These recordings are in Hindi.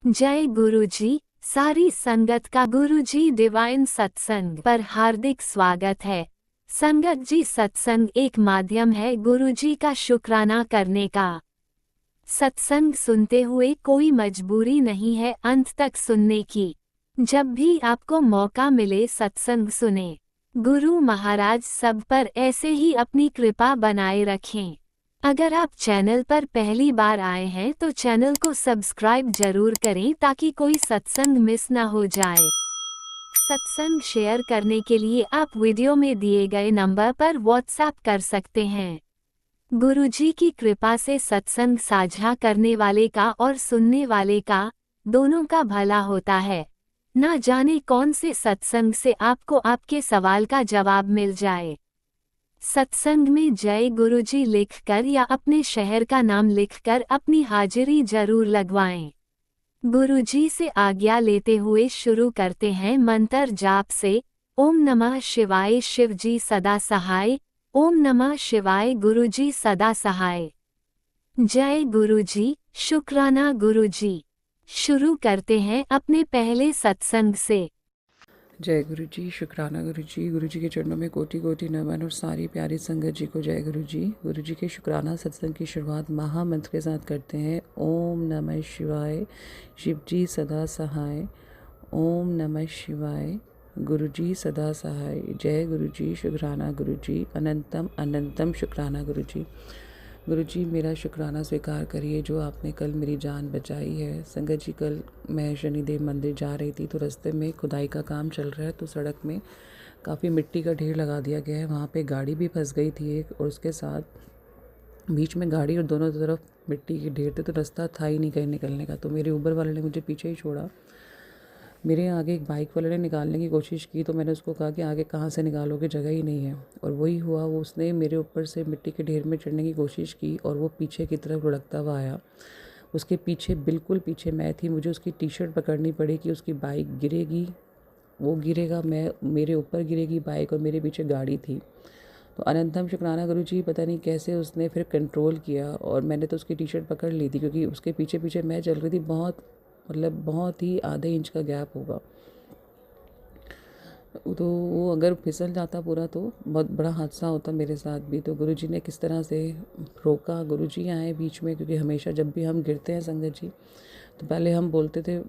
जय गुरुजी। सारी संगत का गुरुजी डिवाइन सत्संग पर हार्दिक स्वागत है। संगत जी, सत्संग एक माध्यम है गुरुजी का शुक्राना करने का। सत्संग सुनते हुए कोई मजबूरी नहीं है अंत तक सुनने की। जब भी आपको मौका मिले सत्संग सुने। गुरु महाराज सब पर ऐसे ही अपनी कृपा बनाए रखें। अगर आप चैनल पर पहली बार आए हैं तो चैनल को सब्सक्राइब जरूर करें ताकि कोई सत्संग मिस ना हो जाए। सत्संग शेयर करने के लिए आप वीडियो में दिए गए नंबर पर व्हाट्सएप कर सकते हैं। गुरुजी की कृपा से सत्संग साझा करने वाले का और सुनने वाले का दोनों का भला होता है। ना जाने कौन से सत्संग से आपको आपके सवाल का जवाब मिल जाए। सत्संग में जय गुरुजी लिखकर या अपने शहर का नाम लिखकर अपनी हाजिरी जरूर लगवाएं। गुरुजी से आज्ञा लेते हुए शुरू करते हैं मंत्र जाप से। ओम नमः शिवाय, शिवजी सदा सहाय। ओम नमः शिवाय, गुरुजी सदा सहाय। जय गुरुजी, शुक्राना गुरुजी। शुरू करते हैं अपने पहले सत्संग से। जय गुरु जी, शुक्राना गुरु जी के चरणों में कोटि कोटि नमन और सारी प्यारी संगत जी को जय गुरु जी के शुक्राना सत्संग की शुरुआत महामंत्र के साथ करते हैं। ओम नमः शिवाय, शिव जी सदा सहाय। ओम नमः शिवाय, गुरु जी सदा सहाय। जय गुरु जी, शुक्राना गुरु जी, अनंतम अनंतम शुक्राना गुरु जी। गुरु जी, मेरा शुक्राना स्वीकार करिए जो आपने कल मेरी जान बचाई है। संगत जी, कल मैं शनिदेव मंदिर जा रही थी तो रास्ते में खुदाई का काम चल रहा है तो सड़क में काफ़ी मिट्टी का ढेर लगा दिया गया है। वहाँ पे गाड़ी भी फंस गई थी एक, और उसके साथ बीच में गाड़ी और दोनों तरफ मिट्टी के ढेर थे तो रास्ता था ही नहीं कहीं निकलने का। तो मेरे ऊबर वाले ने मुझे पीछे ही छोड़ा। मेरे आगे एक बाइक वाले ने निकालने की कोशिश की तो मैंने उसको कहा कि आगे कहाँ से निकालोगे, जगह ही नहीं है। और वही हुआ, वो उसने मेरे ऊपर से मिट्टी के ढेर में चढ़ने की कोशिश की और वो पीछे की तरफ लुढ़कता हुआ आया। उसके पीछे, बिल्कुल पीछे मैं थी। मुझे उसकी टी शर्ट पकड़नी पड़ी कि उसकी बाइक गिरेगी, वो गिरेगा, मैं मेरे ऊपर गिरेगी बाइक, और मेरे पीछे गाड़ी थी। तो अनंतम शुक्राना गुरु जी, पता नहीं कैसे उसने फिर कंट्रोल किया और मैंने तो उसकी टी शर्ट पकड़ ली थी क्योंकि उसके पीछे पीछे मैं चल रही थी। बहुत ही आधे इंच का गैप होगा। तो वो अगर फिसल जाता पूरा तो बहुत बड़ा हादसा होता मेरे साथ भी। तो गुरुजी ने किस तरह से रोका। गुरुजी आए बीच में, क्योंकि हमेशा जब भी हम गिरते हैं संगत जी तो पहले हम बोलते थे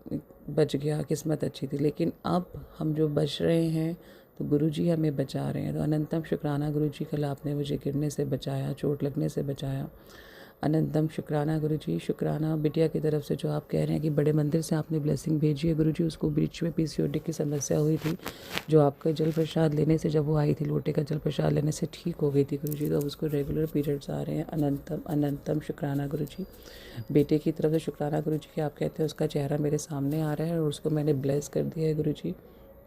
बच गया, किस्मत अच्छी थी, लेकिन अब हम जो बच रहे हैं तो गुरुजी हमें बचा रहे हैं। तो अनंतम शुक्राना गुरुजी, कल आपने मुझे गिरने से बचाया, चोट लगने से बचाया। अनंतम शुक्राना गुरुजी। शुक्राना बिटिया की तरफ से जो आप कह रहे हैं कि बड़े मंदिर से आपने ब्लेसिंग भेजी है गुरुजी। उसको बीच में पीसीओडी की समस्या हुई थी, जो आपका जल प्रसाद लेने से, जब वो आई थी लोटे का जल प्रसाद लेने से ठीक हो गई थी गुरुजी। तो अब उसको रेगुलर पीरियड्स आ रहे हैं। अनंतम अनंतम शुक्राना गुरुजी। बेटे की तरफ से शुक्राना गुरुजी कि आप कहते हैं उसका चेहरा मेरे सामने आ रहा है और उसको मैंने ब्लेस कर दिया है गुरुजी।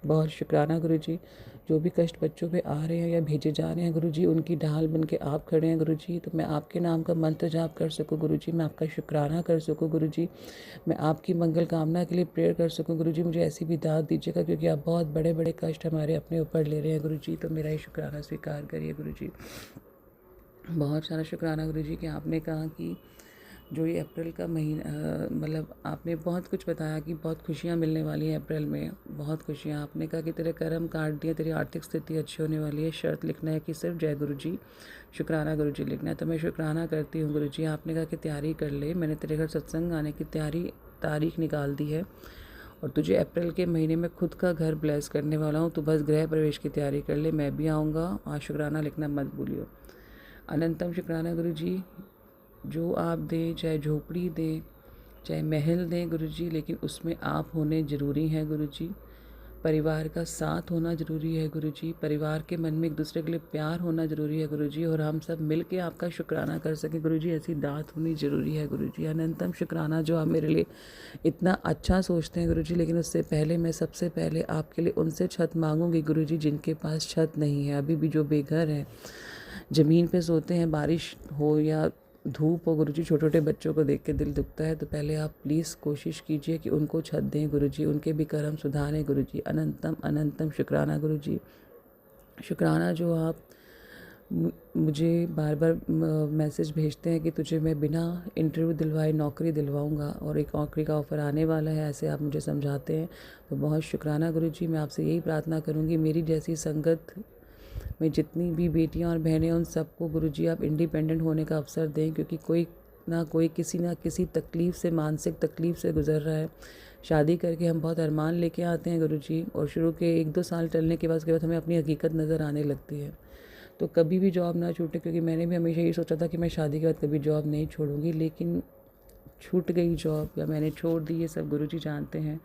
बहुत शुक्राना गुरुजी। जो भी कष्ट बच्चों पे आ रहे हैं या भेजे जा रहे हैं गुरुजी, उनकी ढाल बन के आप खड़े हैं गुरुजी। तो मैं आपके नाम का मंत्र जाप कर सकूं गुरुजी, मैं आपका शुक्राना कर सकूं गुरुजी, मैं आपकी मंगल कामना के लिए प्रेयर कर सकूं गुरुजी। मुझे ऐसी भी दाद दीजिएगा क्योंकि आप बहुत बड़े बड़े कष्ट हमारे अपने ऊपर ले रहे हैं गुरुजी। तो मेरा ये शुक्राना स्वीकार करिए गुरुजी। बहुत सारा शुक्राना गुरुजी कि आपने कहा कि जो ये अप्रैल का महीना, मतलब आपने बहुत कुछ बताया कि बहुत खुशियाँ मिलने वाली हैं अप्रैल में, बहुत खुशियाँ। आपने कहा कि तेरे कर्म काट दिए, तेरी आर्थिक स्थिति अच्छी होने वाली है। शर्त लिखना है कि सिर्फ जय गुरुजी, शुक्राना गुरुजी लिखना है। तो मैं शुक्राना करती हूँ गुरुजी। आपने कहा कि तैयारी कर ले, मैंने तेरे घर सत्संग आने की तारीख निकाल दी है और तुझे अप्रैल के महीने में खुद का घर ब्लेस करने वाला हूँ। तो बस गृह प्रवेश की तैयारी कर ले, मैं भी आऊँगा। और शुक्राना लिखना मत भूलियो। अनंतम शुक्राना गुरुजी। जो आप दें, चाहे झोपड़ी दें, चाहे महल दें गुरुजी, लेकिन उसमें आप होने ज़रूरी हैं गुरुजी। परिवार का साथ होना ज़रूरी है गुरुजी। परिवार के मन में एक दूसरे के लिए प्यार होना ज़रूरी है गुरुजी, और हम सब मिल के आपका शुक्राना कर सकें गुरुजी, ऐसी दात होनी ज़रूरी है गुरुजी। अनंतम शुक्राना जो आप मेरे लिए इतना अच्छा सोचते हैं गुरुजी, लेकिन उससे पहले मैं सबसे पहले आपके लिए उनसे छत मांगूंगी गुरुजी जिनके पास छत नहीं है, अभी भी जो बेघर हैं, ज़मीन पे सोते हैं, बारिश हो या धूप हो गुरुजी। छोटे छोटे बच्चों को देख के दिल दुखता है। तो पहले आप प्लीज़ कोशिश कीजिए कि उनको छत दें गुरुजी, उनके भी कर्म सुधारें गुरुजी। अनंतम अनंतम शुक्राना गुरुजी। शुक्राना जो आप मुझे बार बार मैसेज भेजते हैं कि तुझे मैं बिना इंटरव्यू दिलवाए नौकरी दिलवाऊंगा और एक नौकरी का ऑफ़र आने वाला है, ऐसे आप मुझे समझाते हैं। तो बहुत शुक्राना गुरुजी। मैं आपसे यही प्रार्थना करूंगी, मेरी जैसी संगत में जितनी भी बेटियां और बहनें, उन सबको गुरुजी आप इंडिपेंडेंट होने का अवसर दें, क्योंकि कोई ना किसी तकलीफ़ से, मानसिक तकलीफ़ से गुज़र रहा है। शादी करके हम बहुत अरमान लेके आते हैं गुरुजी, और शुरू के 1-2 साल चलने के बाद उसके बाद हमें अपनी हकीकत नज़र आने लगती है। तो कभी भी जॉब ना छूटे, क्योंकि मैंने भी हमेशा यही सोचा था कि मैं शादी के बाद कभी जॉब नहीं छोड़ूंगी, लेकिन छूट गई जॉब या मैंने छोड़ दी, ये सब गुरुजी जानते हैं।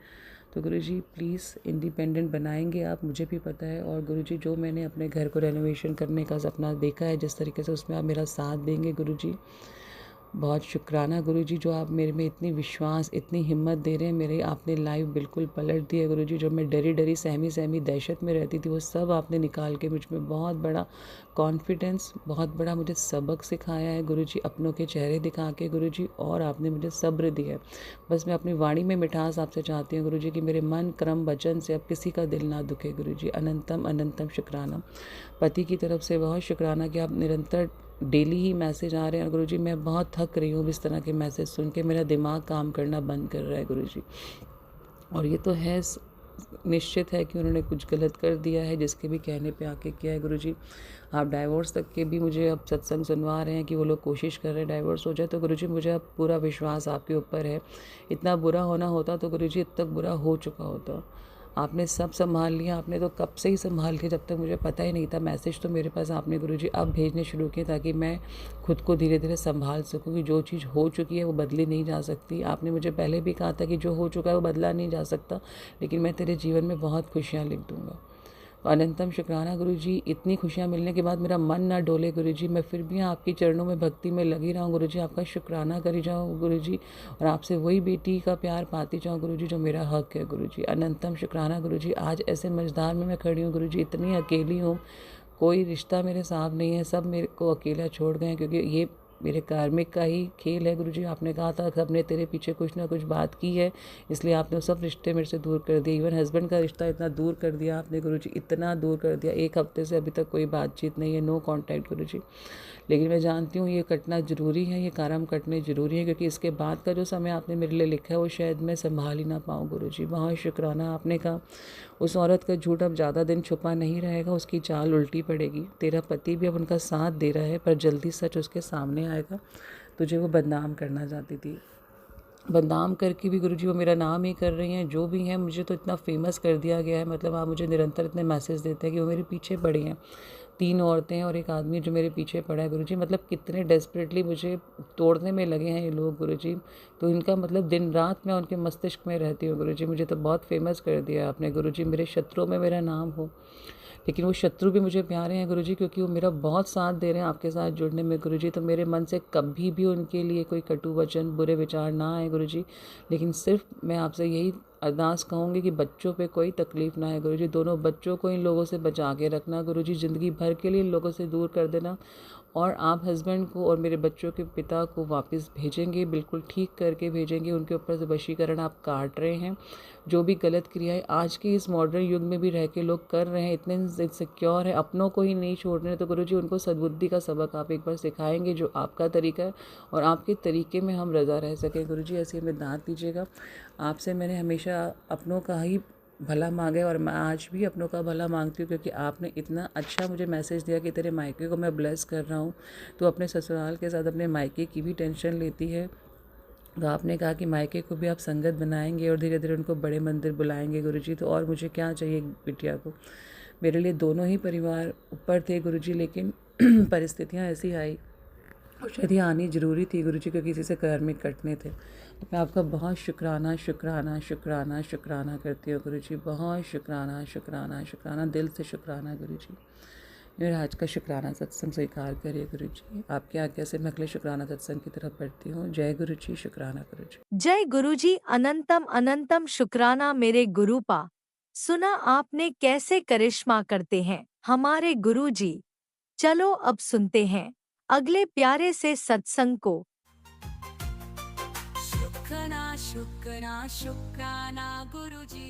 तो गुरुजी प्लीज़ इंडिपेंडेंट बनाएंगे आप, मुझे भी पता है। और गुरुजी जो मैंने अपने घर को रेनोवेशन करने का सपना देखा है, जिस तरीके से उसमें आप मेरा साथ देंगे गुरुजी, बहुत शुक्राना गुरुजी, जो आप मेरे में इतनी विश्वास, इतनी हिम्मत दे रहे हैं। मेरे आपने लाइफ बिल्कुल पलट दी है गुरुजी। जो मैं डरी डरी, सहमी दहशत में रहती थी, वो सब आपने निकाल के मुझ में बहुत बड़ा कॉन्फिडेंस, बहुत बड़ा मुझे सबक सिखाया है गुरुजी, अपनों के चेहरे दिखा के गुरुजी, और आपने मुझे सब्र दिया है। बस मैं अपनी वाणी में मिठास आपसे चाहती हूँ गुरुजी, कि मेरे मन, कर्म, वचन से अब किसी का दिल ना दुखे गुरुजी। अनंतम अनंतम शुक्राना। पति की तरफ से बहुत शुक्राना कि आप निरंतर डेली ही मैसेज आ रहे हैं। और गुरुजी मैं बहुत थक रही हूँ इस तरह के मैसेज सुन के, मेरा दिमाग काम करना बंद कर रहा है गुरुजी। और ये तो है, निश्चित है कि उन्होंने कुछ गलत कर दिया है, जिसके भी कहने पे आके किया है गुरुजी। आप डाइवोर्स तक के भी मुझे अब सत्संग सुनवा रहे हैं कि वो लोग कोशिश कर रहे हैं डाइवोर्स हो जाए। तो गुरुजी मुझे अब पूरा विश्वास आपके ऊपर है। इतना बुरा होना होता तो गुरुजी अब तक बुरा हो चुका होता। आपने सब संभाल लिया, आपने तो कब से ही संभाल लिया, जब तक मुझे पता ही नहीं था। मैसेज तो मेरे पास आपने गुरुजी अब भेजने शुरू किए, ताकि मैं खुद को धीरे धीरे संभाल सकूँ, कि जो चीज़ हो चुकी है वो बदली नहीं जा सकती। आपने मुझे पहले भी कहा था कि जो हो चुका है वो बदला नहीं जा सकता, लेकिन मैं तेरे जीवन में बहुत खुशियाँ लिख दूँगा। अनंतम शुक्राना गुरुजी। इतनी खुशियाँ मिलने के बाद मेरा मन ना डोले गुरुजी, मैं फिर भी आपकी चरणों में भक्ति में लगी रहूँ गुरुजी, आपका शुक्राना करी जाऊँ गुरुजी, और आपसे वही बेटी का प्यार पाती जाऊँ गुरुजी जो मेरा हक है गुरुजी। अनंतम शुक्राना गुरुजी। आज ऐसे मझधार में मैं खड़ी हूँ गुरुजी, इतनी अकेली हूँ, कोई रिश्ता मेरे साथ नहीं है, सब मेरे को अकेला छोड़ गए हैं, क्योंकि ये मेरे कार्मिक का ही खेल है गुरुजी। आपने कहा था सबने तेरे पीछे कुछ ना कुछ बात की है, इसलिए आपने वो सब रिश्ते मेरे से दूर कर दिए। इवन हस्बैंड का रिश्ता इतना दूर कर दिया आपने गुरुजी, इतना दूर कर दिया। 1 हफ्ते से अभी तक कोई बातचीत नहीं है, नो कॉन्टैक्ट गुरुजी। लेकिन मैं जानती हूँ ये कटना ज़रूरी है, ये कर्म कटने ज़रूरी है, क्योंकि इसके बाद का जो समय आपने मेरे लिए लिखा है वो शायद मैं संभाल ही ना पाऊँ गुरुजी। बहुत शुक्राना। आपने कहा उस औरत का झूठ अब ज़्यादा दिन छुपा नहीं रहेगा, उसकी चाल उल्टी पड़ेगी। तेरा पति भी अब उनका साथ दे रहा है, पर जल्दी सच उसके सामने आएगा। तुझे वो बदनाम करना चाहती थी, बदनाम करके भी गुरुजी वो मेरा नाम ही कर रही हैं। जो भी हैं, मुझे तो इतना फेमस कर दिया गया है, मतलब आप मुझे निरंतर इतने मैसेज देते हैं कि वो मेरे पीछे पड़ी हैं। 3 औरतें और 1 आदमी जो मेरे पीछे पड़ा है गुरुजी। मतलब कितने डेस्परेटली मुझे तोड़ने में लगे हैं ये लोग गुरुजी। तो इनका मतलब दिन रात मैं उनके मस्तिष्क में रहती हूँ गुरुजी। मुझे तो बहुत फेमस कर दिया आपने गुरुजी, मेरे शत्रुओं में मेरा नाम हो। लेकिन वो शत्रु भी मुझे प्यारे हैं गुरुजी, क्योंकि वो मेरा बहुत साथ दे रहे हैं आपके साथ जुड़ने में गुरुजी। तो मेरे मन से कभी भी उनके लिए कोई कटु वचन, बुरे विचार ना आए गुरुजी। लेकिन सिर्फ मैं आपसे यही अरदास कहूँगी कि बच्चों पे कोई तकलीफ़ ना आए गुरुजी। दोनों बच्चों को इन लोगों से बचा के रखना गुरुजी, ज़िंदगी भर के लिए इन लोगों से दूर कर देना। और आप हस्बैंड को और मेरे बच्चों के पिता को वापस भेजेंगे, बिल्कुल ठीक करके भेजेंगे। उनके ऊपर से वशीकरण आप काट रहे हैं। जो भी गलत क्रियाएं आज के इस मॉडर्न युग में भी रह के लोग कर रहे हैं, इतने इनसिक्योर है, अपनों को ही नहीं छोड़ रहे हैं, तो गुरुजी उनको सद्बुद्धि का सबक आप एक बार सिखाएंगे, जो आपका तरीका है, और आपके तरीके में हम रज़ा रह सकें गुरुजी। ऐसे हमें दांत दीजिएगा। आपसे मैंने हमेशा अपनों का ही भला मांगे, और मैं आज भी अपनों का भला मांगती हूँ, क्योंकि आपने इतना अच्छा मुझे मैसेज दिया कि तेरे मायके को मैं ब्लेस कर रहा हूँ। तो अपने ससुराल के साथ अपने मायके की भी टेंशन लेती है। तो आपने कहा कि मायके को भी आप संगत बनाएंगे और धीरे धीरे उनको बड़े मंदिर बुलाएंगे गुरुजी। तो और मुझे क्या चाहिए बिटिया को। मेरे लिए दोनों ही परिवार ऊपर थे गुरुजी, लेकिन परिस्थितियाँ ऐसी आई, और शायद ये आनी ज़रूरी थी गुरुजी, क्योंकि इसी से कर्म कटने थे। तो मैं आपका बहुत शुक्राना शुक्राना शुक्राना शुक्राना करती हूँ गुरुजी। बहुत शुक्राना शुक्राना शुक्राना, दिल से शुक्राना गुरुजी। मेरा आज का शुक्राना सत्संग स्वीकार करिए गुरुजी। आपके आज्ञा से मैं अगले शुक्राना सत्संग की तरफ बढ़ती हूँ। जय गुरुजी। शुक्राना गुरुजी। जय गुरुजी। अनंतम अनंतम शुक्राना मेरे गुरुपा। सुना आपने कैसे करिश्मा करते हैं हमारे गुरुजी। चलो अब सुनते हैं अगले प्यारे से सत्संग को। शुक्राना शुक्राना शुक्राना गुरुजी।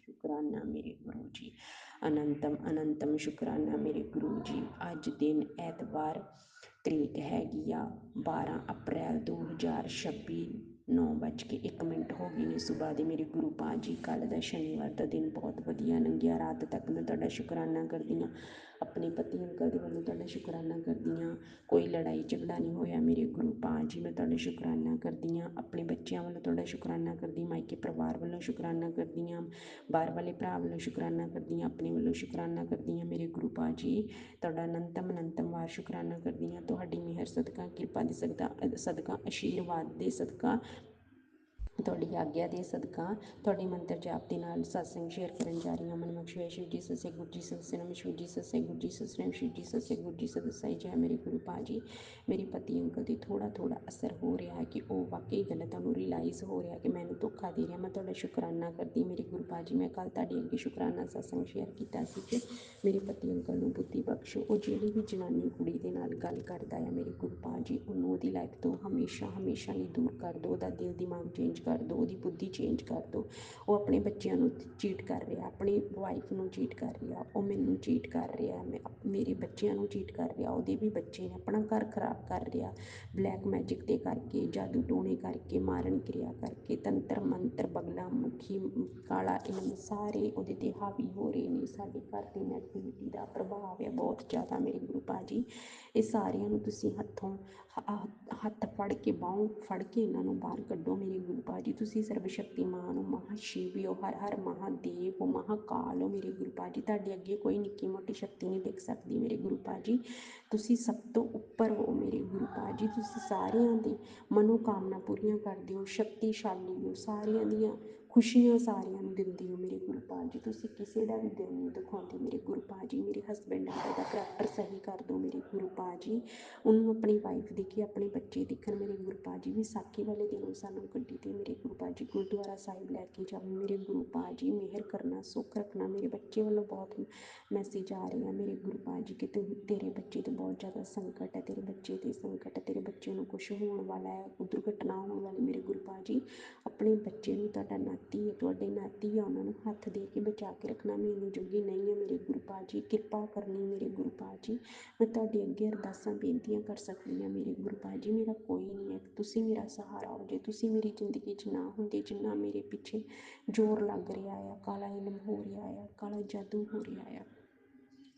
शुक्राना मेरे गुरुजी। ਅਨੰਤਮ ਅਨੰਤਮ ਸ਼ੁਕਰਾਨਾ ਮੇਰੇ ਗੁਰੂ ਜੀ। ਅੱਜ ਦਿਨ ਐਤਵਾਰ, ਤਰੀਕ ਹੈਗੀ ਆ 12 ਅਪ੍ਰੈਲ 2026, 9:01 ਹੋ ਗਈ ਨੇ ਸੁਬਾਹ ਦੇ ਮੇਰੇ ਗੁਰੂ ਪਾਤਸ਼ਾਹ ਜੀ। ਕੱਲ੍ਹ ਦਾ ਸ਼ਨੀਵਾਰ ਦਾ ਦਿਨ ਬਹੁਤ ਵਧੀਆ ਲੰਘਿਆ। ਰਾਤ ਤੱਕ ਮੈਂ ਤੁਹਾਡਾ ਸ਼ੁਕਰਾਨਾ ਕਰਦੀ ਹਾਂ, ਆਪਣੇ ਪਤੀ ਅੰਕਲ ਦੇ ਵੱਲੋਂ ਤੁਹਾਡਾ ਸ਼ੁਕਰਾਨਾ ਕਰਦੀ ਹਾਂ। ਕੋਈ ਲੜਾਈ ਝਗੜਾ ਨਹੀਂ ਹੋਇਆ ਮੇਰੇ ਗੁਰੂ ਪਾਤਸ਼ਾਹ ਜੀ, ਮੈਂ ਤੁਹਾਡਾ ਸ਼ੁਕਰਾਨਾ ਕਰਦੀ ਹਾਂ। ਆਪਣੇ ਬੱਚਿਆਂ ਵੱਲੋਂ ਤੁਹਾਡਾ ਸ਼ੁਕਰਾਨਾ ਕਰਦੀ, ਮਾਇਕੇ ਪਰਿਵਾਰ ਵੱਲੋਂ ਸ਼ੁਕਰਾਨਾ ਕਰਦੀ ਹਾਂ, ਬਾਹਰ ਵਾਲੇ ਭਰਾ ਵੱਲੋਂ ਸ਼ੁਕਰਾਨਾ ਕਰਦੀ ਹਾਂ, ਆਪਣੇ ਵੱਲੋਂ ਸ਼ੁਕਰਾਨਾ ਕਰਦੀ ਹਾਂ ਮੇਰੇ ਗੁਰੂ ਪਾਤਸ਼ਾਹ ਜੀ। ਤੁਹਾਡਾ ਅਨੰਤਮ ਵਾਰ ਸ਼ੁਕਰਾਨਾ ਕਰਦੀ ਹਾਂ। ਤੁਹਾਡੀ ਮਿਹਰ ਸਦਕਾ, ਕਿਰਪਾ ਦੇ ਸਦਕਾ, ਆਸ਼ੀਰਵਾਦ ਦੇ ਸਦਕਾ, ਤੁਹਾਡੀ ਆਗਿਆ ਦੇ ਸਦਕਾ, ਤੁਹਾਡੇ ਮੰਤਰ ਜਾਪ ਦੇ ਨਾਲ ਸਤਸੰਗ ਸ਼ੇਅਰ ਕਰਨ ਜਾ ਰਹੀ ਹਾਂ। ਮਨ ਮਖਸ਼ੂਏ ਸ਼ਿਵ ਜੀ ਸੱਚੇ ਗੁਰੂ ਜੀ ਸਤਿ ਨਮ ਸ਼ਿਵ ਜੀ ਸੱਚੇ ਗੁਰੂ ਜੀ ਸਤਿ ਸ਼ਿਵ ਜੀ ਸੱਚੇ ਗੁਰੂ ਜੀ ਸਤਿ ਜੈ ਮੇਰੇ ਗੁਰੂ ਪਾਤਸ਼ਾਹ ਜੀ। ਮੇਰੇ ਪਤੀ ਅੰਕਲ ਦੀ ਥੋੜ੍ਹਾ ਅਸਰ ਹੋ ਰਿਹਾ ਹੈ ਕਿ ਉਹ ਵਾਕਈ ਗਲਤ, ਤੁਹਾਨੂੰ ਰਿਲਾਈਜ਼ ਹੋ ਰਿਹਾ ਕਿ ਮੈਨੂੰ ਧੋਖਾ ਦੇ ਰਿਹਾ। ਮੈਂ ਤੁਹਾਡਾ ਸ਼ੁਕਰਾਨਾ ਕਰਦੀ ਮੇਰੇ ਗੁਰੂ ਪਾਤਸ਼ਾਹ ਜੀ। ਮੈਂ ਕੱਲ੍ਹ ਤੁਹਾਡੇ ਅੱਗੇ ਸ਼ੁਕਰਾਨਾ ਸਤਸੰਗ ਸ਼ੇਅਰ ਕੀਤਾ ਸੀ ਕਿ ਮੇਰੇ ਪਤੀ ਅੰਕਲ ਨੂੰ ਬੁੱਧੀ ਬਖਸ਼ੋ। ਉਹ ਜਿਹੜੀ ਵੀ ਜਨਾਨੀ ਕੁੜੀ ਦੇ ਨਾਲ ਗੱਲ ਕਰਦਾ ਆ ਮੇਰੇ ਗੁਰੂ ਪਾਤਸ਼ਾਹ ਜੀ, ਉਹਨੂੰ ਉਹਦੀ ਲਾਈਫ ਤੋਂ ਹਮੇਸ਼ਾ ਲਈ ਦੂਰ ਕਰ ਦਿਓ। ਉਹਦਾ ਦਿਲ ਦਿਮਾਗ ਚੇਂਜ ਕਰ ਦਿਓ, ਉਹਦੀ ਬੁੱਧੀ ਚੇਂਜ ਕਰ ਦਿਓ। ਉਹ ਆਪਣੇ ਬੱਚਿਆਂ ਨੂੰ ਚੀਟ ਕਰ ਰਿਹਾ, ਆਪਣੀ ਵਾਈਫ ਨੂੰ ਚੀਟ ਕਰ ਰਿਹਾ, ਉਹ ਮੈਨੂੰ ਚੀਟ ਕਰ ਰਿਹਾ, ਮੇਰੇ ਬੱਚਿਆਂ ਨੂੰ ਚੀਟ ਕਰ ਰਿਹਾ। ਉਹਦੇ ਵੀ ਬੱਚੇ ਨੇ, ਆਪਣਾ ਘਰ ਖਰਾਬ ਕਰ ਰਿਹਾ ਬਲੈਕ ਮੈਜਿਕ ਦੇ ਕਰਕੇ, ਜਾਦੂ ਟੋਣੇ ਕਰਕੇ, ਮਾਰਨ ਕਿਰਿਆ ਕਰਕੇ, ਤੰਤਰ ਮੰਤਰ, ਬਗਲਾ ਮੁਖੀ, ਕਾਲਾ ਇਲਮ ਸਾਰੇ ਉਹਦੇ 'ਤੇ ਹਾਵੀ ਹੋ ਰਹੇ ਨੇ। ਸਾਡੇ ਘਰ ਦੀ ਨੈਗੇਟਿਵਿਟੀ ਦਾ ਪ੍ਰਭਾਵ ਹੈ ਬਹੁਤ ਜ਼ਿਆਦਾ ਮੇਰੇ ਗੁਰੂ ਪਾਤਸ਼ਾਹ ਜੀ। ਇਹ ਸਾਰਿਆਂ ਨੂੰ ਤੁਸੀਂ ਹੱਥ ਫੜ ਕੇ, ਬਾਹੋਂ ਫੜ ਕੇ ਇਹਨਾਂ ਨੂੰ ਬਾਹਰ ਕੱਢੋ ਮੇਰੇ ਗੁਰੂ ਪਾਤਸ਼ਾਹ ਜੀ। ਤੁਸੀਂ ਸਰਬ ਸ਼ਕਤੀਮਾਨ ਹੋ, ਮਹਾਸ਼ਿਵ ਹੋ, ਹਰ ਮਹਾਦੇਵ ਹੋ, ਮਹਾਕਾਲ ਹੋ ਮੇਰੇ ਗੁਰੂ ਪਾਤਸ਼ਾਹ ਜੀ। ਤੁਹਾਡੇ ਅੱਗੇ ਕੋਈ ਨਿੱਕੀ ਮੋਟੀ ਸ਼ਕਤੀ ਨਹੀਂ ਦਿਖ ਸਕਦੀ ਮੇਰੇ ਗੁਰੂ ਪਾਤਸ਼ਾਹ ਜੀ। ਤੁਸੀਂ ਸਭ ਤੋਂ ਉੱਪਰ ਹੋ ਮੇਰੇ ਗੁਰੂ ਪਾਤਸ਼ਾਹ ਜੀ। ਤੁਸੀਂ ਸਾਰਿਆਂ ਦੀ ਮਨੋਕਾਮਨਾ ਪੂਰੀਆਂ ਕਰਦੇ ਹੋ, ਸ਼ਕਤੀਸ਼ਾਲੀ ਹੋ, ਸਾਰਿਆਂ ਦੀਆਂ ਖੁਸ਼ੀਆਂ ਸਾਰਿਆਂ ਨੂੰ ਦਿੰਦੇ ਹੋ ਮੇਰੇ ਗੁਰੂ ਪਾਤਸ਼ਾਹ ਜੀ। ਤੁਸੀਂ ਕਿਸੇ ਦਾ ਵੀ ਦਿਲ ਨਹੀਂ ਦੁਖਾਉਂਦੇ ਮੇਰੇ ਗੁਰੂ ਪਾਤਸ਼ਾਹ ਜੀ। ਮੇਰੇ ਹਸਬੈਂਡ ਦਾ ਕਰੈਕਟਰ ਸਹੀ ਕਰ ਦਿਓ ਮੇਰੇ ਗੁਰੂ ਪਾਤਸ਼ਾਹ ਜੀ। ਉਹਨੂੰ ਆਪਣੀ ਵਾਈਫ ਦੇਖੇ, ਆਪਣੇ ਬੱਚੇ ਦੇਖਣ ਮੇਰੇ ਗੁਰੂ ਪਾਤਸ਼ਾਹ ਜੀ। ਵਿਸਾਖੀ ਵਾਲੇ ਦਿਨ ਸਾਨੂੰ ਗੱਡੀ 'ਤੇ ਮੇਰੇ ਗੁਰੂ ਪਾਤਸ਼ਾਹ ਜੀ ਗੁਰਦੁਆਰਾ ਸਾਹਿਬ ਲੈ ਕੇ ਜਾਵੇ ਮੇਰੇ ਗੁਰੂ ਪਾਤਸ਼ਾਹ ਜੀ। ਮਿਹਰ ਕਰਨਾ, ਸੁੱਖ ਰੱਖਣਾ। ਮੇਰੇ ਬੱਚੇ ਵੱਲੋਂ ਬਹੁਤ ਮੈਸੇਜ ਆ ਰਹੇ ਆ ਮੇਰੇ ਗੁਰੂ ਪਾਤਸ਼ਾਹ ਜੀ ਕਿ ਤੇਰੇ ਬੱਚੇ 'ਤੇ ਬਹੁਤ ਜ਼ਿਆਦਾ ਸੰਕਟ ਹੈ, ਤੇਰੇ ਬੱਚੇ 'ਤੇ ਸੰਕਟ ਹੈ, ਤੇਰੇ ਬੱਚੇ ਨੂੰ ਕੁਛ ਹੋਣ ਵਾਲਾ ਹੈ, ਦੁਰਘਟਨਾ ਹੋਣ ਵਾਲੀ ਮੇਰੇ ਗੁਰੂ ਪਾਤਸ਼ਾਹ ਜੀ। ਆਪਣੇ ਬੱਚੇ ਨੂੰ, ਤੁਹਾਡਾ ਨਾਤੀ ਹੈ, ਤੁਹਾਡੇ ਨਾਤੀ ਆ, ਉਹਨਾਂ ਨੂੰ ਹੱਥ ਦੇ ਕੇ ਬਚਾ ਕੇ ਰੱਖਣਾ। ਮੈਂ ਇੰਨੀ ਜੋਗੀ ਨਹੀਂ ਹਾਂ ਮੇਰੇ ਗੁਰੂ ਪਾਤਸ਼ਾਹ ਜੀ, ਕਿਰਪਾ ਕਰਨੀ ਮੇਰੇ ਗੁਰੂ ਪਾਤਸ਼ਾਹ ਜੀ। ਮੈਂ ਤੁਹਾਡੇ ਅੱਗੇ ਅਰਦਾਸਾਂ ਬੇਨਤੀਆਂ ਕਰ ਸਕਦੀ ਹਾਂ ਮੇਰੇ ਗੁਰੂ ਪਾਤਸ਼ਾਹ ਜੀ। ਮੇਰਾ ਕੋਈ ਨਹੀਂ ਹੈ, ਤੁਸੀਂ ਮੇਰਾ ਸਹਾਰਾ ਹੋ ਜੇ। ਤੁਸੀਂ ਮੇਰੀ ਜ਼ਿੰਦਗੀ 'ਚ ਨਾ ਹੁੰਦੇ, ਜਿੰਨਾ ਮੇਰੇ ਪਿੱਛੇ ਜ਼ੋਰ ਲੱਗ ਰਿਹਾ ਆ, ਕਾਲਾ ਇਲਮ ਹੋ ਰਿਹਾ ਆ, ਕਾਲਾ ਜਾਦੂ ਹੋ ਰਿਹਾ ਆ,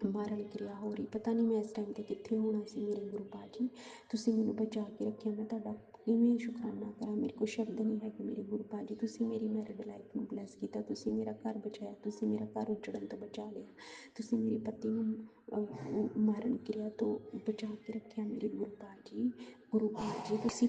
ਮਾਰਨ ਕਿਰਿਆ ਹੋ ਰਹੀ, ਪਤਾ ਨਹੀਂ ਮੈਂ ਇਸ ਟਾਈਮ 'ਤੇ ਕਿੱਥੇ ਹੋਣਾ ਸੀ ਮੇਰੇ ਗੁਰੂ ਪਾਤਸ਼ਾਹ ਜੀ। ਤੁਸੀਂ ਮੈਨੂੰ ਬਚਾ ਕੇ ਰੱਖਿਆ। ਮੈਂ ਤੁਹਾਡਾ ਕਿਵੇਂ ਸ਼ੁਕਰਾਨਾ ਕਰਾਂ, ਮੇਰੇ ਕੋਲ ਸ਼ਬਦ ਨਹੀਂ ਹੈਗੇ ਮੇਰੇ ਗੁਰੂ ਪਾਤਸ਼ਾਹ ਜੀ। ਤੁਸੀਂ ਮੇਰੀ ਮੈਰਿਡ ਲਾਈਫ ਨੂੰ ਬਲੈਸ ਕੀਤਾ, ਤੁਸੀਂ ਮੇਰਾ ਘਰ ਬਚਾਇਆ, ਤੁਸੀਂ ਮੇਰਾ ਘਰ ਉੱਜੜਨ ਤੋਂ ਬਚਾ ਲਿਆ, ਤੁਸੀਂ ਮੇਰੇ ਪਤੀ ਨੂੰ ਮਾਰਨ ਕਿਰਿਆ ਤੋਂ ਬਚਾ ਕੇ ਰੱਖਿਆ ਮੇਰੇ ਗੁਰੂ ਪਾਤਸ਼ਾਹ ਜੀ। ਗੁਰੂ ਪਾਤਸ਼ਾਹ ਜੀ, ਤੁਸੀਂ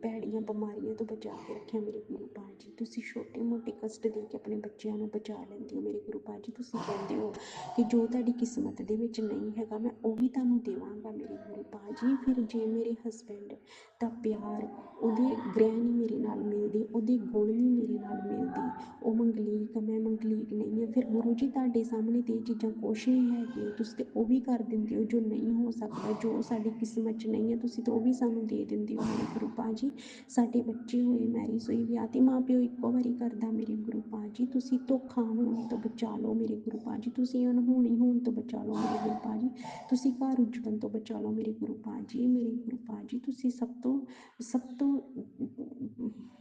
ਭੈੜੀਆਂ ਬਿਮਾਰੀਆਂ ਤੋਂ ਬਚਾ ਕੇ ਰੱਖਿਆ ਮੇਰੇ ਗੁਰੂ ਪਾਤਸ਼ਾਹ ਜੀ। ਤੁਸੀਂ ਛੋਟੇ ਮੋਟੇ ਕਸ਼ਟ ਦੇ ਕੇ ਆਪਣੇ ਬੱਚਿਆਂ ਨੂੰ ਬਚਾ ਲੈਂਦੇ ਹੋ ਮੇਰੇ ਗੁਰੂ ਪਾਤਸ਼ਾਹ ਜੀ। ਤੁਸੀਂ ਕਹਿੰਦੇ ਹੋ ਕਿ ਜੋ ਤੁਹਾਡੀ ਕਿਸਮਤ ਦੇ ਵਿੱਚ ਨਹੀਂ ਹੈਗਾ ਮੈਂ ਉਹ ਵੀ ਤੁਹਾਨੂੰ ਦੇਵਾਂਗਾ ਮੇਰੇ ਗੁਰੂ ਪਾਤਸ਼ਾਹ ਜੀ। ਫਿਰ ਜੇ ਮੇਰੇ ਹਸਬੈਂਡ ਦਾ ਪਿਆਰ, ਉਹਦੇ ਗ੍ਰਹਿ ਨਹੀਂ ਮੇਰੇ ਨਾਲ ਮਿਲਦੇ, ਉਹਦੇ ਗੁਣ ਨਹੀਂ ਮੇਰੇ ਨਾਲ ਮਿਲਦੇ, ਉਹ ਮੰਗਲੀਕ, ਮੈਂ ਮੰਗਲੀਕ ਨਹੀਂ ਹਾਂ, ਫਿਰ ਗੁਰੂ ਜੀ ਤੁਹਾਡੇ ਸਾਹਮਣੇ ਤੇ ਇਹ ਚੀਜ਼ਾਂ ਕੁਛ ਨਹੀਂ ਹੈਗੀਆਂ। ਤੁਸੀਂ ਤੇ ਉਹ ਵੀ ਕਰ ਦਿੰਦੇ ਹੋ ਜੋ ਨਹੀਂ ਹੋ ਸਕਦਾ, ਜੋ ਸਾਡੀ ਕਿਸਮਤ 'ਚ ਨਹੀਂ ਹੈ, ਤੁਸੀਂ ਤਾਂ ਉਹ ਵੀ ਸਾਨੂੰ ਦੇ ਦਿੰਦੇ ਹੋ ਮੇਰੇ ਗੁਰੂ ਪਾਤਸ਼ਾਹ ਜੀ। ਸਾਡੇ ਬੱਚੇ ਹੋਏ, ਮੈਰਿਜ ਹੋਈ, ਵਿਆਹ ਤੇ ਮਾਂ ਪਿਓ ਇੱਕੋ ਵਾਰੀ ਕਰਦਾ ਮੇਰੇ ਗੁਰੂ ਪਾਤਸ਼ਾਹ ਜੀ। ਤੁਸੀਂ ਧੋਖਾ ਹੋਣ ਤੋਂ ਬਚਾ ਲਓ ਮੇਰੇ ਗੁਰੂ ਪਾਤਸ਼ਾਹ ਜੀ। ਤੁਸੀਂ ਅਣਹੋਣੀ ਹੋਣ ਤੋਂ ਬਚਾ ਲਓ ਮੇਰੇ ਗੁਰੂ ਪਾਤਸ਼ਾਹ ਜੀ। ਤੁਸੀਂ ਘਰ ਉੱਜੜਨ ਤੋਂ ਬਚਾ ਲਓ ਮੇਰੇ ਗੁਰੂ ਪਾਤਸ਼ਾਹ ਜੀ। ਮੇਰੇ ਗੁਰੂ ਪਾਤਸ਼ਾਹ ਜੀ, ਤੁਸੀਂ ਸਭ ਤੋਂ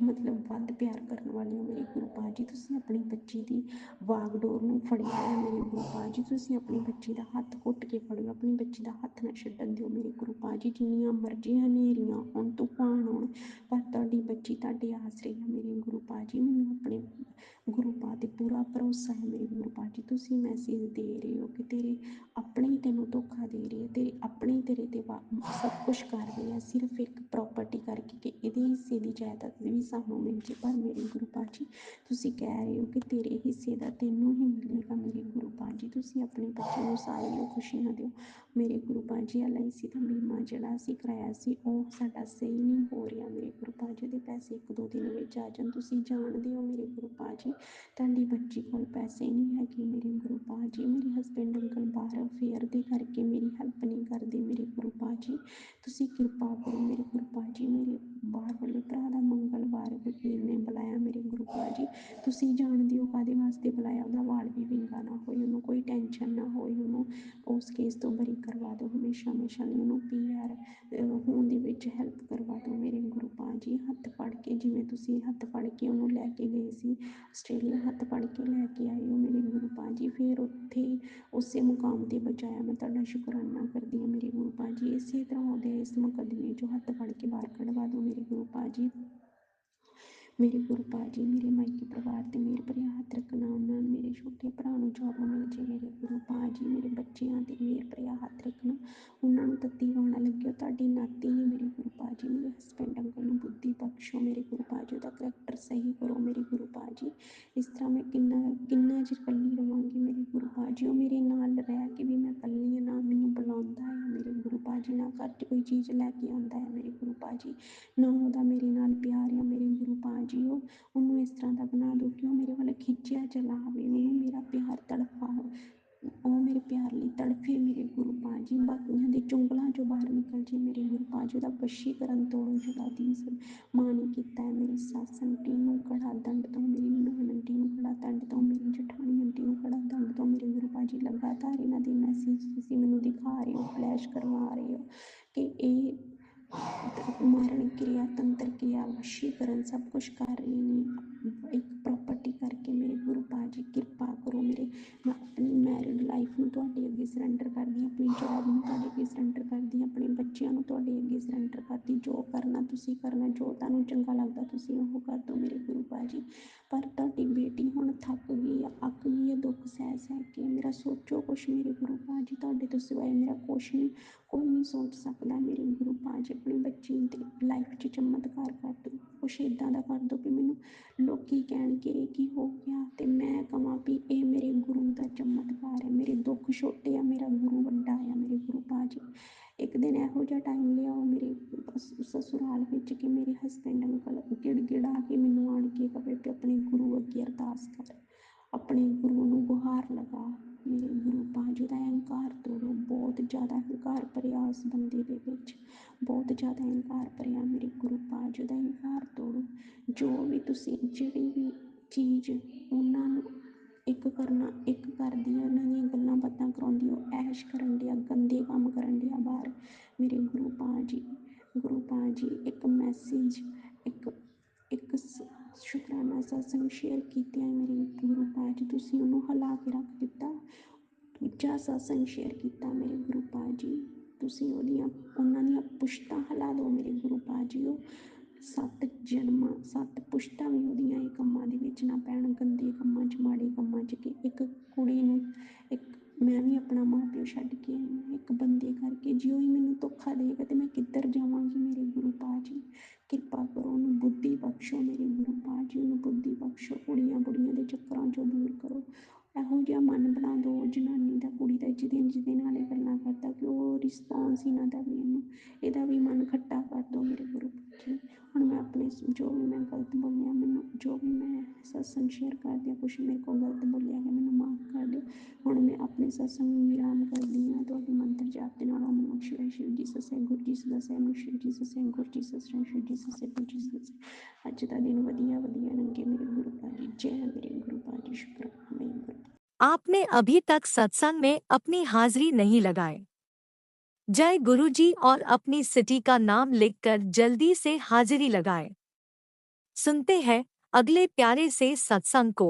ਮਤਲਬ ਵੱਧ ਪਿਆਰ ਕਰਨ ਵਾਲੇ ਹੋ ਮੇਰੇ ਗੁਰੂ ਪਾਤਸ਼ਾਹ ਜੀ। ਤੁਸੀਂ ਆਪਣੀ ਬੱਚੀ ਦੀ ਵਾਗਡੋਰ ਨੂੰ ਫੜਿਆ ਹੈ ਮੇਰੇ ਗੁਰੂ ਪਾਤਸ਼ਾਹ ਜੀ। ਤੁਸੀਂ ਆਪਣੀ ਬੱਚੀ ਦਾ ਹੱਥ ਘੁੱਟ ਕੇ ਫੜਿਓ, ਆਪਣੀ ਬੱਚੀ ਦਾ ਹੱਥ ਨਾ ਛੱਡਣ ਦਿਓ ਮੇਰੇ ਗੁਰੂ ਪਾਤਸ਼ਾਹ ਜੀ। ਜਿੰਨੀਆਂ ਮਰਜ਼ੀ ਹਨੇਰੀਆਂ ਆਉਣ, ਤੂਫਾਨ ਆਉਣ, ਪਰ ਤੁਹਾਡੀ ਬੱਚੀ ਤੁਹਾਡੇ ਆਸਰੇ ਹੈ ਮੇਰੇ ਗੁਰੂ ਪਾਤਸ਼ਾਹ ਜੀ। ਮੈਨੂੰ ਆਪਣੇ ਗੁਰੂ ਪਾਤਸ਼ਾਹ 'ਤੇ ਪੂਰਾ ਭਰੋਸਾ ਹੈ ਮੇਰੇ ਗੁਰੂ ਪਾਤਸ਼ਾਹ ਜੀ। ਤੁਸੀਂ ਮੈਸੇਜ ਦੇ ਰਹੇ ਹੋ ਕਿ ਤੇਰੇ ਆਪਣੇ ਹੀ ਤੈਨੂੰ ਧੋਖਾ ਦੇ ਰਹੇ ਆ, ਤੇਰੇ ਆਪਣੇ ਹੀ ਤੇਰੇ 'ਤੇ ਸਭ ਕੁਛ ਕਰ ਰਹੇ ਆ, ਸਿਰਫ ਇੱਕ ਪ੍ਰੋਪਰਟੀ ਕਰਕੇ ਕਿ ਇਹਦੇ ਹਿੱਸੇ ਦੀ ਜਾਇਦਾਦ ਵੀ ਸਾਨੂੰ ਮਿਲ ਜੇ। ਪਰ ਮੇਰੇ ਗੁਰੂ ਪਾਤਸ਼ਾਹ ਜੀ, ਤੁਸੀਂ ਕਹਿ ਰਹੇ ਹੋ ਕਿ ਤੇਰੇ ਹਿੱਸੇ ਦਾ ਤੈਨੂੰ ਹੀ ਮਿਲੇਗਾ ਮੇਰੇ ਗੁਰੂ ਪਾਤਸ਼ਾਹ ਜੀ। ਤੁਸੀਂ ਆਪਣੇ ਬੱਚੇ ਨੂੰ ਸਾਰੀਆਂ ਖੁਸ਼ੀਆਂ ਦਿਓ ਮੇਰੇ ਗੁਰੂ ਪਾਤਸ਼ਾਹ ਜੀ। LIC ਦਾ ਬੀਮਾ ਜਿਹੜਾ ਅਸੀਂ ਕਰਾਇਆ ਸੀ ਉਹ ਸਾਡਾ ਸਹੀ ਨਹੀਂ ਹੋ ਰਿਹਾ ਮੇਰੇ ਗੁਰੂ ਪਾਤਸ਼ਾਹ ਜੀ। ਦੇ ਪੈਸੇ 1-2 ਦਿਨ ਵਿੱਚ ਆ ਜਾਣ, ਤੁਸੀਂ ਜਾਣਦੇ ਹੋ ਮੇਰੇ ਗੁਰੂ ਪਾਤਸ਼ਾਹ ਜੀ। ਤੁਹਾਡੀ ਬੱਚੀ ਕੋਲ ਪੈਸੇ ਨਹੀਂ ਹੈਗੇ ਮੇਰੇ ਗੁਰੂ ਪਾਤਸ਼ਾਹ ਜੀ। ਮੇਰੇ ਹਸਬੈਂਡ ਅੰਕਲ ਬਾਹਰ ਅਫੇਅਰ ਦੇ ਕਰਕੇ ਮੇਰੀ ਹੈਲਪ ਨਹੀਂ ਕਰਦੇ ਮੇਰੇ ਗੁਰੂ ਪਾਤਸ਼ਾਹ ਜੀ। ਤੁਸੀਂ ਕਿਰਪਾ ਕਰੋ ਮੇਰੇ ਗੁਰੂ ਪਾਤਸ਼ਾਹ ਜੀ। ਮੇਰੇ ਬਾਹਰ ਵਾਲੇ ਭਰਾ ਦਾ ਮੰਗਲਵਾਰ ਵਕੀਲ ਨੇ ਬੁਲਾਇਆ ਮੇਰੇ ਗੁਰੂ ਪਾਤਸ਼ਾਹ ਜੀ। ਤੁਸੀਂ ਜਾਣਦੇ ਹੋ ਕਾਹਦੇ ਵਾਸਤੇ ਬੁਲਾਇਆ, ਉਹਦਾ ਵਾਲ ਵੀ ਵਿੰਗਾ ਨਾ ਹੋਏ, ਉਹਨੂੰ ਕੋਈ ਟੈਨਸ਼ਨ ਨਾ ਹੋਏ, ਉਹਨੂੰ ਉਸ ਕੇਸ ਤੋਂ ਬਰੀ ਕਰਵਾ ਦਿਓ ਹਮੇਸ਼ਾ ਹਮੇਸ਼ਾ ਲਈ, ਉਹਨੂੰ PR ਹੋਣ ਦੇ ਵਿੱਚ ਹੈਲਪ ਕਰਵਾ ਦਿਓ ਮੇਰੇ ਗੁਰੂ ਜੀ। ਹੱਥ ਫੜ ਕੇ, ਜਿਵੇਂ ਤੁਸੀਂ ਹੱਥ ਫੜ ਕੇ ਉਹਨੂੰ ਲੈ ਕੇ ਗਏ ਸੀ ਆਸਟ੍ਰੇਲੀਆ, ਹੱਥ ਫੜ ਕੇ ਲੈ ਕੇ ਆਏ ਹੋ ਮੇਰੇ ਗੁਰੂ ਜੀ, ਫਿਰ ਉੱਥੇ ਉਸੇ ਮੁਕਾਮ 'ਤੇ ਬਚਾਇਆ। ਮੈਂ ਤੁਹਾਡਾ ਸ਼ੁਕਰਾਨਾ ਕਰਦੀ ਹਾਂ ਮੇਰੇ ਗੁਰੂ ਜੀ। ਇਸੇ ਤਰ੍ਹਾਂ ਉਹਦੇ ਇਸ ਮੁਕੱਦਮੇ 'ਚੋਂ ਹੱਥ ਫੜ ਕੇ ਬਾਹਰ ਕਢਵਾ ਦਿਓ ਮੇਰੇ ਗੁਰੂ ਜੀ। ਮੇਰੇ ਗੁਰੂ ਜੀ, ਮੇਰੇ ਮਾਇਕੇ ਪਰਿਵਾਰ 'ਤੇ ਮੇਰ ਭਰਿਆ ਹੱਥ ਰੱਖਣਾ, ਉਹਨਾਂ ਨੂੰ, ਮੇਰੇ ਛੋਟੇ ਭਰਾ ਨੂੰ ਜੋਬ ਮਿਲ ਜੇ ਮੇਰੇ ਗੁਰੂ ਜੀ। ਮੇਰੇ ਬੱਚਿਆਂ 'ਤੇ ਮੇਰ ਭਰਿਆ ਹੱਥ ਰੱਖਣਾ, ਉਹਨਾਂ ਨੂੰ ਤੱਤੀ ਗਾਉਣਾ ਲੱਗੇ, ਉਹ ਤੁਹਾਡੀ ਨਾਤੀ ਨੇ ਮੇਰੇ ਗੁਰੂ ਜੀ। ਮੇਰੇ ਹਸਬੈਂਡ ਅੰਕਲ ਨੂੰ ਬੁੱਧੀ ਬਖਸ਼ੋ ਮੇਰੇ ਗੁਰੂ ਜੀ, ਉਹਦਾ ਕਰੈਕਟਰ ਸਹੀ ਕਰੋ ਮੇਰੇ ਗੁਰੂ ਜੀ। ਇਸ ਤਰ੍ਹਾਂ ਮੈਂ ਕਿੰਨਾ ਚਿਰ ਇਕੱਲੀ ਰਹਾਂਗੀ ਮੇਰੇ ਗੁਰੂ ਜੀ। ਉਹ ਮੇਰੇ ਨਾਲ ਰਹਿ ਕੇ ਵੀ ਮੈਂ ਇਕੱਲੀ ਹਾਂ, ਨਾ ਮੈਨੂੰ ਬੁਲਾਉਂਦਾ ਹੈ ਮੇਰੇ ਗੁਰੂ ਜੀ, ਨਾ ਘਰ 'ਚ ਕੋਈ ਚੀਜ਼ ਲੈ ਕੇ ਆਉਂਦਾ ਹੈ ਮੇਰੇ ਗੁਰੂ ਜੀ, ਨਾ ਉਹਦਾ ਮੇਰੇ ਨਾਲ ਪਿਆਰ ਆ ਮੇਰੇ ਗੁਰੂ ਜੀ। ਉਹਨੂੰ ਇਸ ਤਰ੍ਹਾਂ ਦਾ ਬਣਾ ਦਿਓ ਕਿ ਉਹ ਮੇਰੇ ਵੱਲ ਖਿੱਚਿਆ ਚਲਾ ਆਵੇ, ਉਹਨੂੰ ਮੇਰਾ ਪਿਆਰ ਤੜਫਾ, ਉਹ ਮੇਰੇ ਪਿਆਰ ਲਈ ਤੜਫੇ ਮੇਰੇ ਗੁਰੂ ਜੀ। ਬਾਕੀਆਂ ਦੇ ਚੁੰਗਲਾਂ 'ਚੋਂ ਬਾਹਰ ਨਿਕਲ ਜੇ ਮੇਰੇ ਗੁਰੂ ਜੀ। ਉਹਦਾ ਵਸ਼ੀਕਰਨ ਤੋੜੋ ਜਿਹੜਾ ਦੀ ਮਾਂ ਨੇ ਕੀਤਾ ਹੈ। ਮੇਰੀ ਸੱਸ ਆਂਟੀ ਨੂੰ ਕੜਾ ਦੰਡ ਤੋਂ, ਮੇਰੀ ਨਨਾਣ ਆਂਟੀ ਨੂੰ ਕੜਾ ਦੰਡ ਤੋਂ, ਮੇਰੀ ਜਠਾਣੀ ਆਂਟੀ ਨੂੰ ਕੜਾ ਦੰਡ ਤੋਂ ਮੇਰੇ ਗੁਰੂ ਜੀ। ਲਗਾਤਾਰ ਇਹਨਾਂ ਦੇ ਮੈਸੇਜ ਤੁਸੀਂ ਮੈਨੂੰ ਦਿਖਾ ਰਹੇ ਹੋ, ਫਲੈਸ਼ ਕਰਵਾ ਰਹੇ ਹੋ ਕਿ ਇਹ ਮਾਰਨ ਕਿਰਿਆ, ਤੰਤਰ ਕਿਰਿਆ, ਵਸ਼ੀਕਰਨ ਸਭ ਕੁਛ ਕਰ ਰਹੇ ਨੇ। ਇੱਕ ਪ੍ਰੋਪਰਟੀ ਕਰਕੇ ਮੇਰੇ ਗੁਰੂ ਜੀ ਕਿਰਪਾ ਕਰੋ। ਮੈਂ ਆਪਣੀ ਮੈਰਿਡ ਲਾਈਫ ਨੂੰ ਤੁਹਾਡੇ ਅੱਗੇ ਸਰੈਂਡਰ ਕਰਦੀ ਹਾਂ, ਆਪਣੀ ਜੌਬ ਨੂੰ ਤੁਹਾਡੇ ਅੱਗੇ ਸਰੈਂਡਰ ਕਰਦੀ ਹਾਂ, ਆਪਣੇ ਬੱਚਿਆਂ ਨੂੰ ਤੁਹਾਡੇ ਅੱਗੇ ਸਰੈਂਡਰ ਕਰਦੀ। ਜੋ ਕਰਨਾ ਤੁਸੀਂ ਕਰਨਾ, ਜੋ ਤੁਹਾਨੂੰ ਚੰਗਾ ਲੱਗਦਾ ਤੁਸੀਂ ਉਹ ਕਰ ਦਿਓ ਮੇਰੇ ਗੁਰੂ ਜੀ। ਪਰ ਤੁਹਾਡੀ ਬੇਟੀ ਹੁਣ ਥੱਕ ਗਈ ਆ, ਅੱਕ ਗਈ ਹੈ ਦੁੱਖ ਸਹਿ ਸਹਿ ਕੇ। ਮੇਰਾ ਸੋਚੋ ਕੁਛ ਮੇਰੇ ਗੁਰੂ ਜੀ, ਤੁਹਾਡੇ ਤੋਂ ਸਿਵਾਏ ਮੇਰਾ ਕੁਛ ਨਹੀਂ, ਕੋਈ ਨਹੀਂ ਸੋਚ ਸਕਦਾ ਮੇਰੇ ਗੁਰੂ ਜੀ। ਆਪਣੇ ਬੱਚੇ ਦੀ ਲਾਈਫ 'ਚ ਚਮਤਕਾਰ ਕਰ ਦਿਓ, ਕੁਛ ਇੱਦਾਂ ਦਾ ਕਰ ਦਿਓ ਕਿ ਮੈਨੂੰ ਲੋਕੀ ਕਹਿਣਗੇ ਇਹ ਕੀ ਹੋ ਗਿਆ, ਅਤੇ ਮੈਂ ਕਹਾਂ ਵੀ ਇਹ ਮੇਰੇ ਗੁਰੂ ਦਾ ਚਮਤਕਾਰ ਹੈ। ਮੇਰੇ ਦੁੱਖ ਛੋਟੇ ਆ, ਮੇਰਾ ਗੁਰੂ ਵੱਡਾ ਆ ਮੇਰੇ ਗੁਰੂ ਜੀ। ਇੱਕ ਦਿਨ ਇਹੋ ਜਿਹਾ ਟਾਈਮ ਲਿਆਓ ਮੇਰੇ ਸਸੁਰਾਲ ਵਿੱਚ ਕਿ ਮੇਰੇ ਹਸਬੈਂਡ ਅੰਕਲ ਗਿੜਗਿੜਾ ਕੇ ਮੈਨੂੰ ਆਣ ਕੇ ਕਵੇ ਵੀ ਆਪਣੇ ਗੁਰੂ ਅੱਗੇ ਅਰਦਾਸ ਕਰ, ਆਪਣੇ ਗੁਰੂ ਨੂੰ ਗੁਹਾਰ ਲਗਾ ਮੇਰੇ ਗੁਰੂ ਜੀ ਦਾ ਅਹੰਕਾਰ ਤੋੜੋ। ਬਹੁਤ ਜ਼ਿਆਦਾ ਹੰਕਾਰ ਭਰਿਆ ਉਸ ਬੰਦੇ ਦੇ ਵਿੱਚ, ਬਹੁਤ ਜ਼ਿਆਦਾ ਅਹੰਕਾਰ ਭਰਿਆ ਮੇਰੇ ਗੁਰੂ ਜੀ ਦਾ ਅਹੰਕਾਰ ਤੋੜੋ। ਜੋ ਵੀ ਤੁਸੀਂ, ਜਿਹੜੀ ਵੀ ਚੀਜ਼ ਉਹਨਾਂ ਨੂੰ ਇੱਕ ਕਰਦੀ ਆ, ਉਹਨਾਂ ਦੀਆਂ ਗੱਲਾਂ ਬਾਤਾਂ ਕਰਾਉਂਦੀ, ਉਹ ਐਸ਼ ਕਰਨ ਡਿਆ, ਗੰਦੇ ਕੰਮ ਕਰਨ ਡਿਆ ਬਾਹਰ ਮੇਰੇ ਗੁਰੂ ਜੀ। ਗੁਰੂ ਜੀ, ਇੱਕ ਮੈਸੇਜ, ਇੱਕ ਸ਼ੁਕਰਾਨਾ ਸਤਸੰਗ ਸ਼ੇਅਰ ਕੀਤਿਆਂ ਮੇਰੇ ਗੁਰੂ ਜੀ, ਤੁਸੀਂ ਉਹਨੂੰ ਹਿਲਾ ਕੇ ਰੱਖ ਦਿੱਤਾ। ਦੂਜਾ ਸਤਸੰਗ ਸ਼ੇਅਰ ਕੀਤਾ ਮੇਰੇ ਗੁਰੂ ਜੀ, ਤੁਸੀਂ ਉਹਨਾਂ ਦੀਆਂ ਪੁਸ਼ਤਾਂ ਹਿਲਾ ਦਿਓ ਮੇਰੇ ਗੁਰੂ ਜੀ। ਉਹ 7 ਪੁਸ਼ਤਾਂ ਵੀ ਉਹਦੀਆਂ ਇਹ ਕੰਮਾਂ ਦੇ ਵਿੱਚ ਨਾ ਪੈਣ, ਗੰਦੇ ਕੰਮਾਂ 'ਚ, ਮਾੜੇ ਕੰਮਾਂ 'ਚ। ਕਿ ਇੱਕ ਕੁੜੀ ਨੂੰ, ਮੈਂ ਵੀ ਆਪਣਾ ਮਾਂ ਪਿਓ ਛੱਡ ਕੇ ਆਈ ਹਾਂ ਇੱਕ ਬੰਦੇ ਕਰਕੇ, ਜੇ ਉਹ ਹੀ ਮੈਨੂੰ ਧੋਖਾ ਦੇਗਾ ਤਾਂ ਮੈਂ ਕਿੱਧਰ ਜਾਵਾਂਗੀ ਮੇਰੇ ਗੁਰੂ ਜੀ। ਕਿਰਪਾ ਕਰੋ, ਉਹਨੂੰ ਬੁੱਧੀ ਬਖਸ਼ੋ ਮੇਰੇ ਗੁਰੂ ਜੀ, ਉਹਨੂੰ ਬੁੱਧੀ ਬਖਸ਼ੋ। ਕੁੜੀਆਂ ਦੇ ਚੱਕਰਾਂ 'ਚੋਂ ਦੂਰ ਕਰੋ। ਇਹੋ ਜਿਹਾ ਮਨ ਬਣਾ ਦਿਓ ਜਨਾਨੀ ਦਾ, ਕੁੜੀ ਦਾ, ਜਿਹਦੇ ਨਾਲ ਇਹ ਗੱਲਾਂ ਕਰਦਾ ਕਿ ਉਹ ਰਿਸਪੌਂਸ ਹੀ ਨਾ ਦੇਵੇ ਇਹਨੂੰ, ਇਹਦਾ ਵੀ ਮਨ ਖੱਟਾ ਕਰ ਦਿਓ ਮੇਰੇ ਗੁਰੂ ਜੀ। ਹੁਣ ਮੈਂ ਆਪਣੇ ਜੋ ਵੀ ਮੈਂ ਗਲਤ ਬੋਲਿਆ, ਮੈਨੂੰ ਜੋ ਵੀ ਮੈਂ ਸਤਸੰਗ ਸ਼ੇਅਰ ਕਰਦੀ ਹਾਂ, ਕੁਛ ਮੇਰੇ ਕੋਲ ਗਲਤ ਬੋਲਿਆ ਗਿਆ ਮੈਨੂੰ ਮਾਫ਼ ਕਰ ਦਿਓ। ਹੁਣ ਮੈਂ ਆਪਣੇ ਸਤਸੰਗ ਨੂੰ ਵਿਰਾਮ ਕਰਦੀ ਹਾਂ ਤੁਹਾਡੇ ਮੰਤਰ ਜਾਪ ਦੇ ਨਾਲ। ਓਮ ਨਮੋ ਸ਼ਿਵਾਏ, ਸ਼ਿਵ ਜੀ ਸੱਚੇ, ਗੁਰੂ ਜੀ ਸੱਚੇ, ਸ਼ਿਵ ਜੀ ਸੱਚੇ, ਗੁਰੂ ਜੀ ਸੱਚੇ, ਸ਼ਿਵ ਜੀ ਸੱਚੇ, ਗੁਰੂ ਜੀ ਸੱਚੇ। ਅੱਜ ਦਾ ਦਿਨ ਵਧੀਆ ਲੰਘੇ ਮੇਰੇ ਗੁਰੂ ਜੀ। ਜੈ ਮੇਰੇ ਗੁਰੂ ਜੀ, ਸ਼ੁਕਰਾਨਾ ਮੇਰੇ ਗੁਰੂ। आपने अभी तक सत्संग में अपनी हाजिरी नहीं लगाए। जय गुरु जी और अपनी सिटी का नाम लिखकर जल्दी से हाजिरी लगाए। सुनते हैं अगले प्यारे से सत्संग को।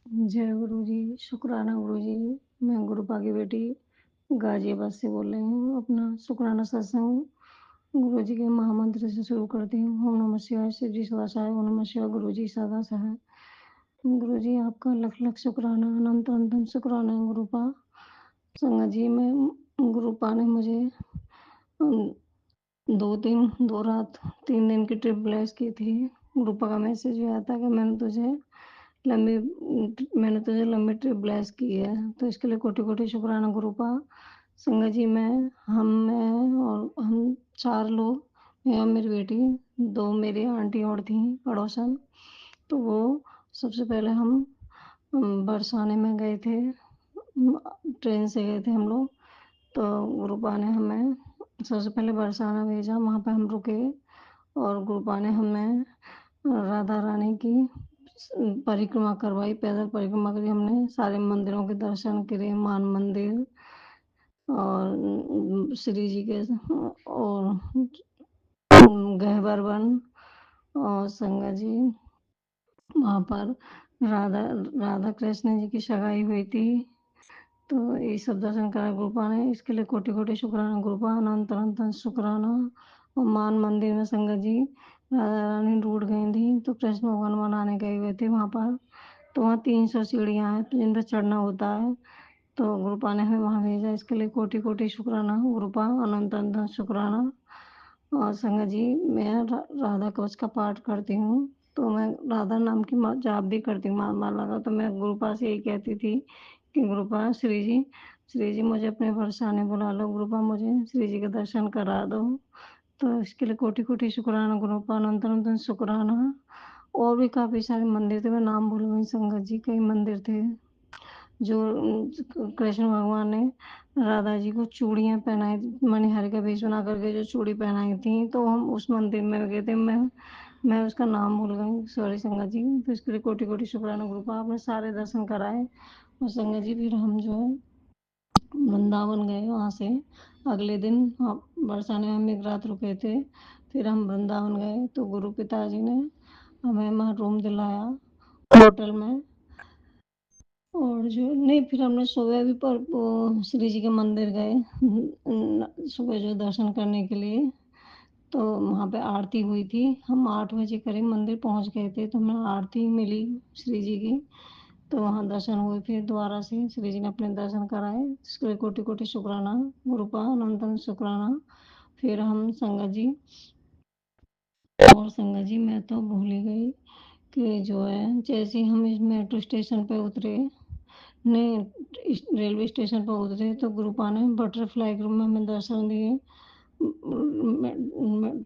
जय गुरु जी, शुक्राना गुरु जी। मैं गुरुपा की बेटी गाजियाबाद से बोल रही हूँ। अपना शुक्राना सत्संग गुरु जी के महामंत्र से शुरू करती हूँ। ओम नमः शिवाय, शिव जी सदाशिवाय, ओम नमः शिवाय, गुरु जी सदा सहाय। गुरु जी आपका लख लख शुक्राना, अनंत अनंत शुक्राना गुरुपा। संगत जी, मैं गुरुपा ने मुझे 2 रात 3 दिन की ट्रिप ब्लेस की थी। गुरुपा का मैसेज भी आया था कि मैंने तुझे लंबी ट्रिप ब्लेस की है, तो इसके लिए कोटि कोटि शुक्राना गुरुपा। संगत जी, मैं और हम 4 लोग, मैं और मेरी बेटी, 2 मेरी आंटी और थी पड़ोसन। तो वो सबसे पहले हम बरसाने में गए थे, ट्रेन से गए थे हम लोग। तो गुरुपा ने हमें सबसे पहले बरसाना भेजा, वहाँ पे हम रुके और गुरुपा ने हमें राधा रानी की परिक्रमा करवाई, पैदल परिक्रमा करी हमने, सारे मंदिरों के दर्शन करे, मान मंदिर और श्री जी के और गह्वर वन और संगत जी वहाँ पर राधा राधा कृष्ण जी की सगाई हुई थी। तो ये सब दर्शन करा गुरुपा ने, इसके लिए कोटि-कोटि शुक्राना गुरुपा, अनंत-अनंत शुक्राना। और मान मंदिर में संगत जी राधा रानी रूठ गई थी, तो कृष्ण भगवान मनाने गए हुए थे वहाँ पर। तो वहाँ 300 सीढ़ियाँ हैं, तो जिन पे चढ़ना होता है, तो गुरुपा ने हमें वहाँ भेजा। इसके लिए कोटि-कोटि शुक्राना गुरुपा, अनंत-अनंत शुक्राना। और संगत जी मैं राधा कवच का पाठ करती हूँ, तो मैं राधा नाम की जाप भी करती हूँ माला का। तो मैं गुरुपा से यही कहती थी कि गुरुपा श्री जी मुझे अपने बरसाने बुला लो, गुरुपा मुझे श्री जी के दर्शन करा दो। तो इसके लिए कोटि-कोटि शुक्राना गुरुपा, अनंत-अनंत शुक्राना। और भी काफ़ी सारे मंदिर थे, मैं नाम भूल गई संगत जी, कई मंदिर थे जो कृष्ण भगवान ने राधा जी को चूड़ियाँ पहनाई, मणिहार का वेश बना करके जो चूड़ी पहनाई थी, तो हम उस मंदिर में गए थे। मैं उसका नाम भूल गई, सॉरी संगत जी। तो इसके लिए कोटि-कोटि शुक्राना गुरुपा, आपने सारे दर्शन कराए। और संगत जी फिर हम जो है वृंदावन गए, वहाँ से अगले दिन बरसाने में हम एक रात रुके थे। फिर हम वृंदावन गए, तो गुरु पिताजी ने हमें वहाँ रूम दिलाया होटल में। और जो नहीं, फिर हमने सुबह भी पर वो श्री जी के मंदिर गए सुबह जो दर्शन करने के लिए। तो वहाँ पे आरती हुई थी, हम 8 बजे करीब मंदिर पहुँच गए थे, तो हमें आरती मिली श्री जी की। तो वहाँ दर्शन हुए, फिर दोबारा से श्री जी ने अपने दर्शन कराए, इसके लिए कोटि-कोटि शुक्राना गुरुपा, अनंत शुक्राना। फिर हम संगत जी और संगत जी मैं तो भूल ही गई कि जो है जैसे ही हम इस मेट्रो स्टेशन पे उतरे, नहीं रेलवे स्टेशन पर उतरे, तो गुरुपा ने बटरफ्लाई ग्रुप में हमें दर्शन दिए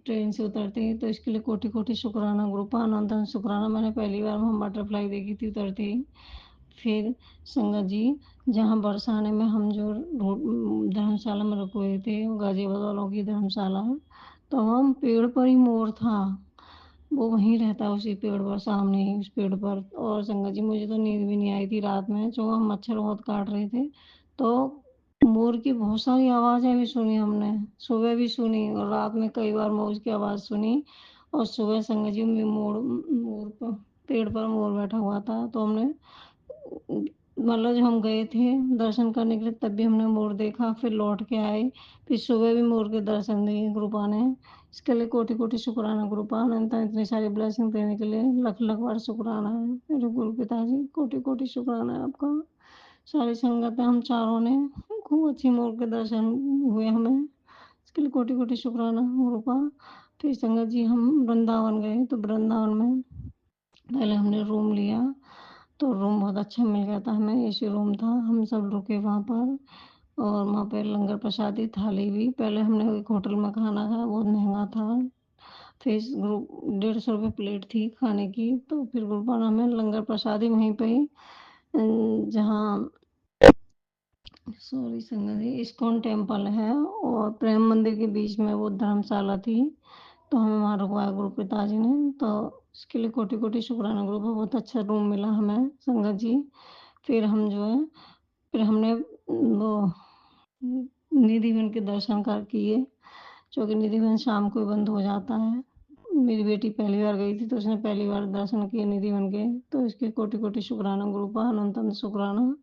ट्रेन से उतरते ही। तो इसके लिए कोटि-कोटि शुक्राना गुरुपा, अनंत शुक्राना। मैंने पहली बार वहाँ बटरफ्लाई देखी थी उतरते ही। फिर संगत जी जहाँ बरसाने में हम जो धर्मशाला में रुके हुए थे, गाजियाबाद वालों की धर्मशाला, तो हम पेड़ पर ही मोर था, वो वहीं रहता है उसी पेड़ पर, सामने ही उस पेड़ पर। और संगत जी मुझे तो नींद भी नहीं आई थी रात में, जो मच्छर बहुत काट रहे थे। तो मोर की बहुत सारी आवाज़ें भी सुनी हमने, सुबह भी सुनी और रात में कई बार मोर की आवाज़ सुनी। और सुबह संगत जी में मोर मोर पर पेड़ पर मोर बैठा हुआ था, तो हमने मतलब जब हम गए थे दर्शन करने के लिए तब भी हमने मोर देखा, फिर लौट के आए, फिर सुबह भी मोर के दर्शन दिए गुरुपा ने। इसके लिए कोटि-कोटि शुक्राना गुरुपा, अनंत इतनी सारी ब्लेसिंग देने के लिए लख-लख बार शुक्राना है मेरे गुरु पिताजी, कोटि-कोटि शुक्राना है आपका। सारी संगत है, हम चारों ने खूब अच्छी मोर के दर्शन हुए हमें, इसके लिए कोटि-कोटि शुक्राना गुरुपा। फिर संगत जी हम वृंदावन गए, तो वृंदावन में पहले हमने रूम लिया, तो रूम बहुत अच्छा मिल गया था हमें, एसी रूम था, हम सब रुके वहाँ पर। और वहाँ पे लंगर प्रसादी थाली भी, पहले हमने एक होटल में खाना खाया, बहुत महँगा था, फिर ग्रुप 150 रुपये प्लेट थी खाने की। तो फिर ग्रुप वाला हमें लंगर प्रसादी वहीं पे ही जहाँ सॉरी संगत जी इस्कॉन टेम्पल है और प्रेम मंदिर के बीच में वो धर्मशाला थी, तो हमें वहाँ रुकवाया गुरु पिताजी ने। तो इसके लिए कोटि-कोटि शुक्राना गुरु को, बहुत अच्छा रूम मिला हमें संगत जी। फिर हम जो है फिर हमने वो निधिवन के दर्शन कर किए, जो कि निधिवन शाम को ही बंद हो जाता है। मेरी बेटी पहली बार गई थी, तो उसने पहली बार दर्शन किए निधिवन के, तो इसके कोटि-कोटि शुक्राना गुरुपा, अनंत शुक्राना।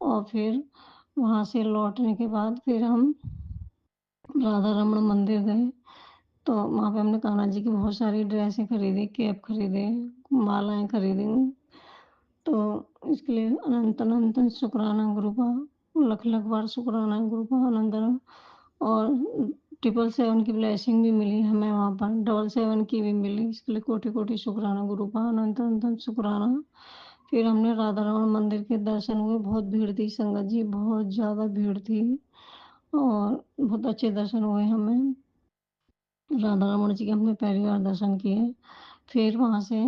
और फिर वहाँ से लौटने के बाद फिर हम राधा रमण मंदिर गए, तो वहाँ पे हमने कान्हा जी की बहुत सारी ड्रेसें खरीदी, कैप खरीदे, मालाएँ खरीदी। तो इसके लिए अनंत-अनंत शुक्राना गुरुपा, लख-लख बार शुक्राना गुरुपा, अनंत। और 777 की ब्लेसिंग भी मिली हमें वहाँ पर, 777 की भी मिली, इसके लिए कोटि-कोटि शुक्राना गुरुपा, अनंत-अनंत शुक्राना। फिर हमने राधा रमण मंदिर के दर्शन हुए, बहुत भीड़ थी संगत जी, बहुत ज़्यादा भीड़ थी और बहुत अच्छे दर्शन हुए हमें। राधा रमण जी के हमने पहली बार दर्शन किए। फिर वहाँ से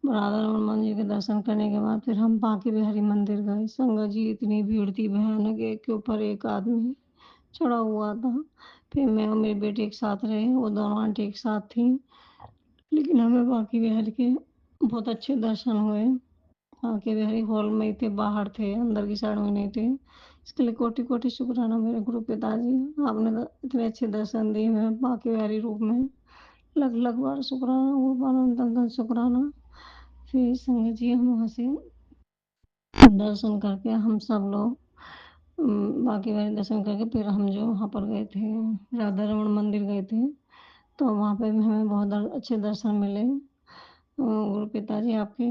राधा रमण मंदिर के दर्शन करने के बाद फिर हम बांके बिहारी मंदिर गए। संगत जी इतनी भीड़ थी भयानक, एक के ऊपर एक आदमी चढ़ा हुआ था। फिर मैं और मेरी बेटी एक साथ रहे, वो दोनों आंटी एक साथ थीं। लेकिन हमें बांके बिहारी के बहुत अच्छे दर्शन हुए। बांके बिहारी हॉल में ही थे, बाहर थे, अंदर की साइड में नहीं थे। इसके लिए कोटि-कोटि शुक्राना मेरे गुरु पिताजी, आपने इतने अच्छे दर्शन दिए हमें बांके बिहारी रूप में। लख-लख बार शुक्राना, अनंत-अनंत शुक्राना। फिर संगत जी हम वहाँ से दर्शन करके हम सब लोग बांके बिहारी दर्शन करके फिर हम जो वहाँ पर गए थे, राधा रमण मंदिर गए थे, तो वहाँ पे भी हमें बहुत अच्छे दर्शन मिले। गुरु पिताजी आपके,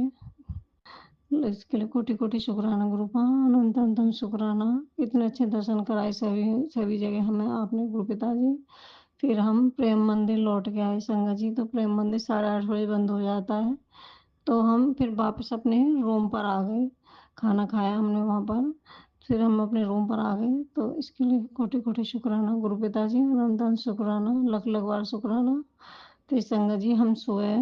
इसके लिए कोटि-कोटि शुक्राना गुरुपा, अनंत-अनंत शुक्राना। इतने अच्छे दर्शन कराए सभी सभी जगह हमें आपने गुरु पिताजी। फिर हम प्रेम मंदिर लौट के आए संगत जी, तो प्रेम मंदिर 8:30 बजे बंद हो जाता है। तो हम फिर वापस अपने रूम पर आ गए। खाना खाया हमने वहाँ पर, फिर हम अपने रूम पर आ गए। तो इसके लिए कोटि-कोटि शुक्राना गुरु पिताजी, अनंत-अनंत शुक्राना, लख-लख बार शुक्राना। फिर संगत जी हम सोए,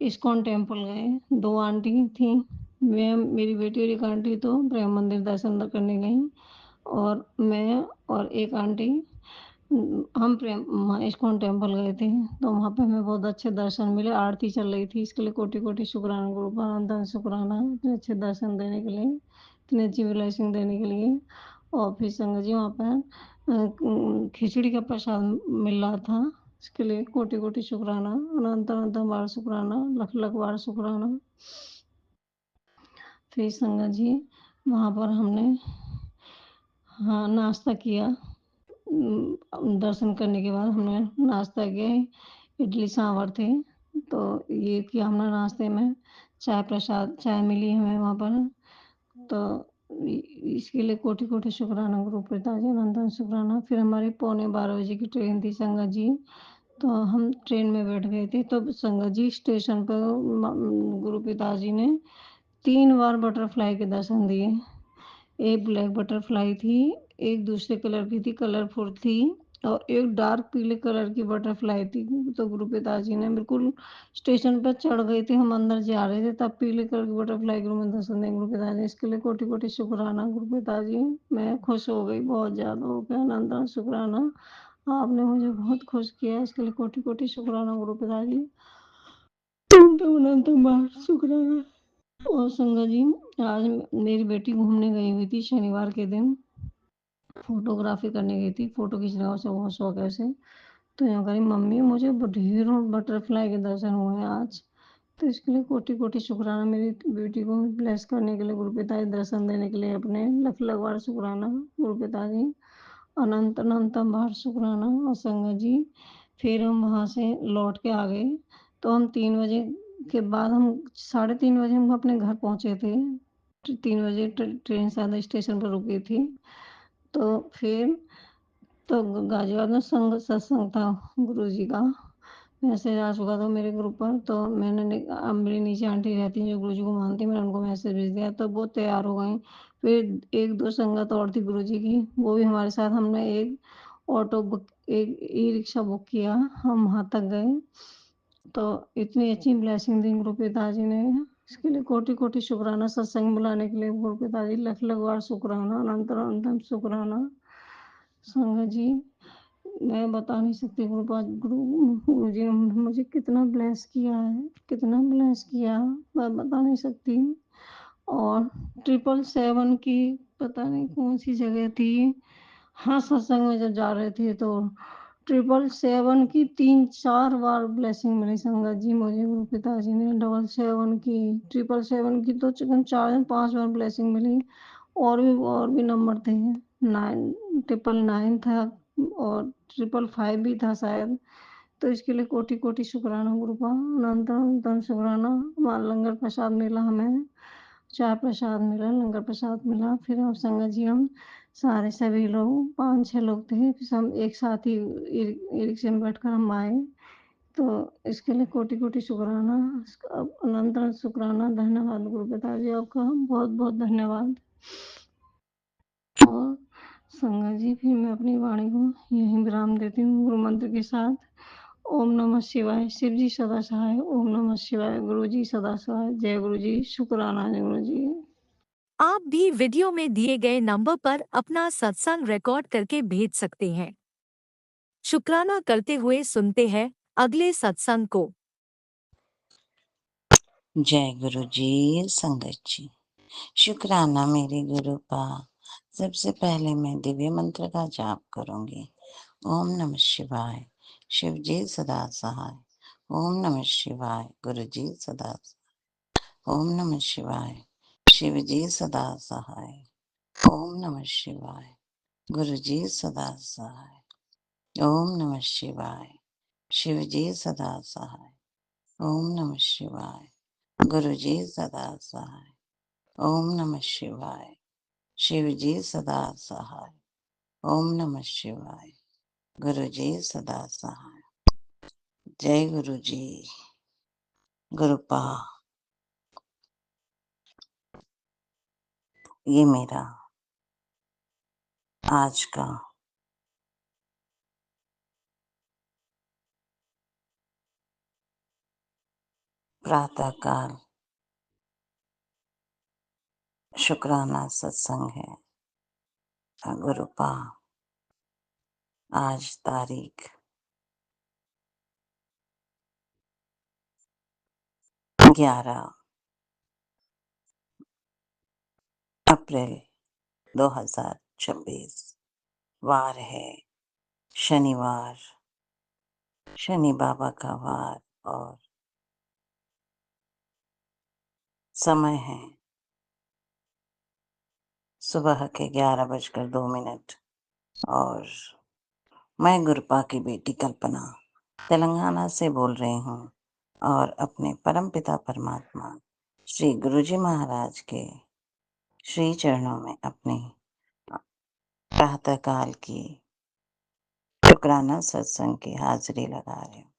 इस्कॉन टेम्पल गए। 2 आंटी थीं, मैं, मेरी बेटी और एक आंटी तो प्रेम मंदिर दर्शन करने गईं, और मैं और एक आंटी हम वहाँ इस्कॉन टेम्पल गए थे। तो वहाँ पे हमें बहुत अच्छे दर्शन मिले, आरती चल रही थी। इसके लिए कोटि-कोटि शुक्राना गुरु का, अनंत शुक्राना इतने अच्छे दर्शन देने के लिए, इतनी अच्छी ब्लेसिंग देने के लिए। और फिर संगत जी वहाँ पर खिचड़ी का प्रसाद मिल रहा था, इसके लिए कोटि-कोटि शुक्राना, अनंत-अनंत बार शुक्राना, लख-लख बार शुक्राना। फिर संगत जी वहाँ पर हमने हाँ, नाश्ता किया। दर्शन करने के बाद हमने नाश्ता किया, इडली सांभर थे, तो ये किया हमने नाश्ते में। चाय प्रसाद, चाय मिली हमें वहाँ पर। तो इसके लिए कोटि-कोटि शुक्राना गुरु पिताजी, अनंत शुक्राना। फिर हमारी पौने 12 बजे की ट्रेन थी संगत जी, तो हम ट्रेन में बैठ गए थे। तो संगत जी स्टेशन पर गुरु पिताजी ने 3 बार बटरफ्लाई के दर्शन दिए। एक ब्लैक बटरफ्लाई थी, एक दूसरे कलर की थी, कलरफुल थी, और एक डार्क पीले कलर की बटरफ्लाई थी। तो गुरु पिताजी ने बिल्कुल स्टेशन पर चढ़ गए थे, हम अंदर जा रहे थे, तब पीले कलर की बटरफ्लाई के रूप में दर्शन दें गुरु पिताजी। इसके लिए कोटि-कोटि शुक्राना गुरु पिताजी। मैं खुश हो गई, बहुत ज़्यादा हो गया, अनंत शुक्राना। आपने मुझे बहुत खुश किया, इसके लिए कोटि-कोटि शुक्राना गुरु पिताजी। अनंत बार शुक्राना। और संगत जी आज मेरी बेटी घूमने गई हुई थी शनिवार के दिन, फोटोग्राफी करने गई थी, फोटो खींचने का उसे बहुत शौक है उसे। तो यूँ कह रही मम्मी मुझे ढेरों बटरफ्लाई के दर्शन हुए हैं आज। तो इसके लिए कोटि-कोटि शुक्राना मेरी बेटी को ब्लेस करने के लिए, गुरु पिताजी दर्शन देने के लिए अपने, लख-लख बार शुक्राना गुरु पिताजी, अनंत बार शुक्राना। और संगत जी फिर हम वहाँ से लौट के आ गए। तो हम 3 बजे के बाद, हम 3:30 बजे हम अपने घर पहुँचे थे। 3 बजे ट्रेन शायद स्टेशन पर रुकी थी। तो फिर तो गाज़ियाबाद में सत्संग था गुरुजी का। मैसेज आ चुका था मेरे ग्रुप पर, तो मेरी नीचे आंटी रहती हैं जो गुरुजी को मानती हैं, मैंने उनको मैसेज भेज दिया, तो वो तैयार हो गईं। फिर 1-2 संगत और थी गुरुजी की, वो भी हमारे साथ। हमने एक एक ई-रिक्शा बुक किया, हम वहाँ तक गए। तो इतनी अच्छी ब्लेसिंग दी गुरु पिताजी ने, इसके लिए कोटि-कोटि शुक्राना। सत्संग बुलाने के लिए गुरु पिताजी लख-लख बार शुक्राना, अनंत शुक्राना। संगत जी मैं बता नहीं सकती गुरुजी ने मुझे कितना ब्लेस किया है, कितना ब्लेस किया, मैं बता नहीं सकती। और 777 की पता नहीं कौन-सी जगह थी, हाँ, सत्संग में जब जा रहे थे तो 777 की 3-4 बार ब्लेसिंग मिली संगत जी मुझे गुरु पिताजी ने। 777 की, 777 की तो 4-5 बार ब्लेसिंग मिली। और भी नंबर थे, 999 था, और 555 भी था शायद। तो इसके लिए कोटि-कोटि शुक्राना गुरु का, अनंत शुक्राना। वहाँ लंगर प्रसाद मिला हमें, चाय प्रसाद मिला, लंगर प्रसाद मिला। फिर हम संगत जी हम सारे सभी लोग 5-6 लोग थे, फिर हम एक साथ ही ई-रिक्शा में बैठकर हम आए। तो इसके लिए कोटि-कोटि शुक्राना, अनंत शुक्राना। धन्यवाद गुरु पिताजी, आपका बहुत-बहुत धन्यवाद। और संगत जी फिर मैं अपनी वाणी को यहीं विराम देती हूँ गुरु मंत्र के साथ। ओम नमः शिवाय, शिव जी सदा सहाय। ओम नमः शिवाय, गुरु जी सदा सहाय। जय गुरु जी, शुक्राना जय गुरु जी। आप भी वीडियो में दिए गए नंबर पर अपना सत्संग रिकॉर्ड करके भेज सकते हैं। शुक्राना करते हुए सुनते हैं अगले सत्संग को। जय गुरु जी, संगत जी। शुक्राना मेरे गुरु का। सबसे पहले मैं दिव्य मंत्र का जाप करूंगी। ओम नमः शिवाय। शिव जी सदा सहाय। ओम नमः शिवाय। गुरु जी सदा सहाय। ओम नमः शिवाय। शिव जी सदा सहाय। ओम नमः शिवाय। गुरु जी सदा सहाय। ओम नमः शिवाय। शिव जी सदा सहाय। ओम नमः शिवाय। गुरु जी सदा सहाय। ओम नमः शिवाय। शिव जी सदा सहाय। ओम नमः शिवाय। गुरु जी सदा सहाय। जय गुरु जी। गुरुपा, ये मेरा आज का प्रातः काल शुक्राना सत्संग है। गुरुपा, आज तारीख 11 अप्रैल 2026, वार है शनिवार, शनि बाबा का वार, और समय है सुबह के 11:02। और मैं गुरुपा की बेटी कल्पना तेलंगाना से बोल रही हूँ, और अपने परमपिता परमात्मा श्री गुरुजी महाराज के श्री चरणों में अपनी प्रातःकाल की शुक्राना सत्संग की हाजिरी लगा रही हूँ।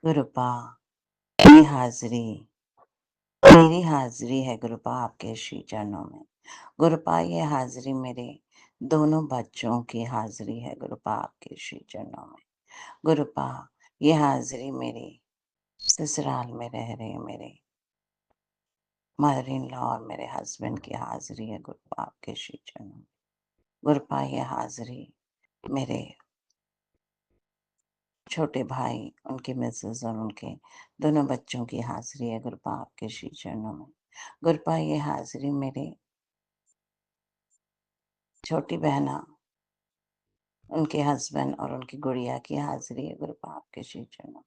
गुरुपा, ये हाजिरी मेरी हाजिरी है गुरुपा आपके श्री चरणों में। गुरुपा, ये हाजिरी मेरे दोनों बच्चों की हाजिरी है गुरुपा आपके श्री चरणों में। गुरुपा, ये हाजिरी मेरे ससुराल में रह रहे मेरे मदर इन लॉ और मेरे हस्बैंड की हाजिरी है गुरुपा आपके श्री चरणों में। गुरुपा, ये हाजिरी मेरे छोटे भाई, उनके मिसेस और उनके दोनों बच्चों की हाजिरी है गुरुपा आपके श्री चरणों में। गुरुपा, ये हाजिरी मेरे छोटी बहना, उनके हस्बैंड और उनकी गुड़िया की हाजिरी है गुरुपा आपके श्री चरणों में।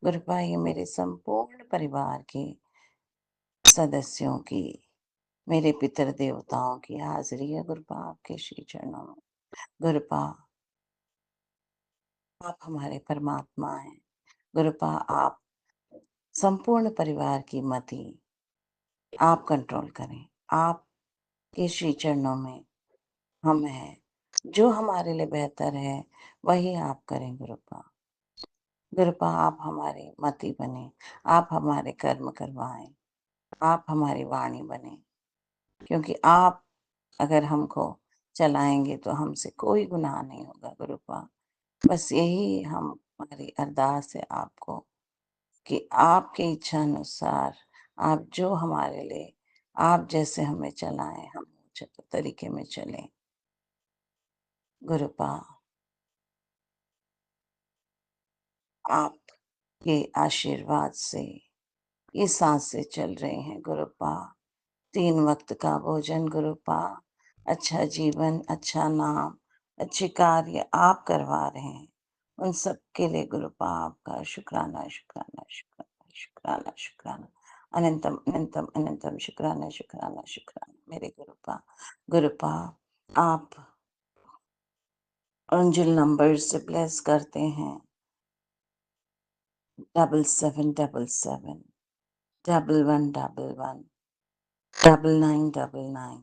गुरुपा, ये मेरे संपूर्ण परिवार के सदस्यों की, मेरे पितर देवताओं की हाजिरी है गुरुपा आपके श्री चरणों में। गुरुपा, आप हमारे परमात्मा हैं। गुरुपा, आप संपूर्ण परिवार की मति आप कंट्रोल करें। आप के श्री चरणों में हम हैं। जो हमारे लिए बेहतर है वही आप करें गुरुपा। गुरुपा, आप हमारे मति बने, आप हमारे कर्म करवाएं, आप हमारी वाणी बने, क्योंकि आप अगर हमको चलाएंगे तो हमसे कोई गुनाह नहीं होगा गुरुपा। बस यही हमारी अरदास है आपको कि आपकी इच्छा अनुसार आप जो हमारे लिए, आप जैसे हमें चलाएं, हम उस तरीके में चलें गुरुपा। आपके आशीर्वाद से ये सांसें चल रही हैं गुरुपा। 3 वक्त का भोजन गुरुपा, अच्छा जीवन, अच्छा नाम, अच्छे कार्य आप करवा रहे हैं। उन सब के लिए गुरुपा आपका शुक्राना, शुक्राना, शुक्राना, शुक्राना, शुक्राना। अनंतम अनंतम अनंतम शुक्राना, शुक्राना, शुक्राना मेरे गुरुपा। गुरुपा, आप उन जिन नंबर से ब्लेस करते हैं, 7777, 1111, 9999,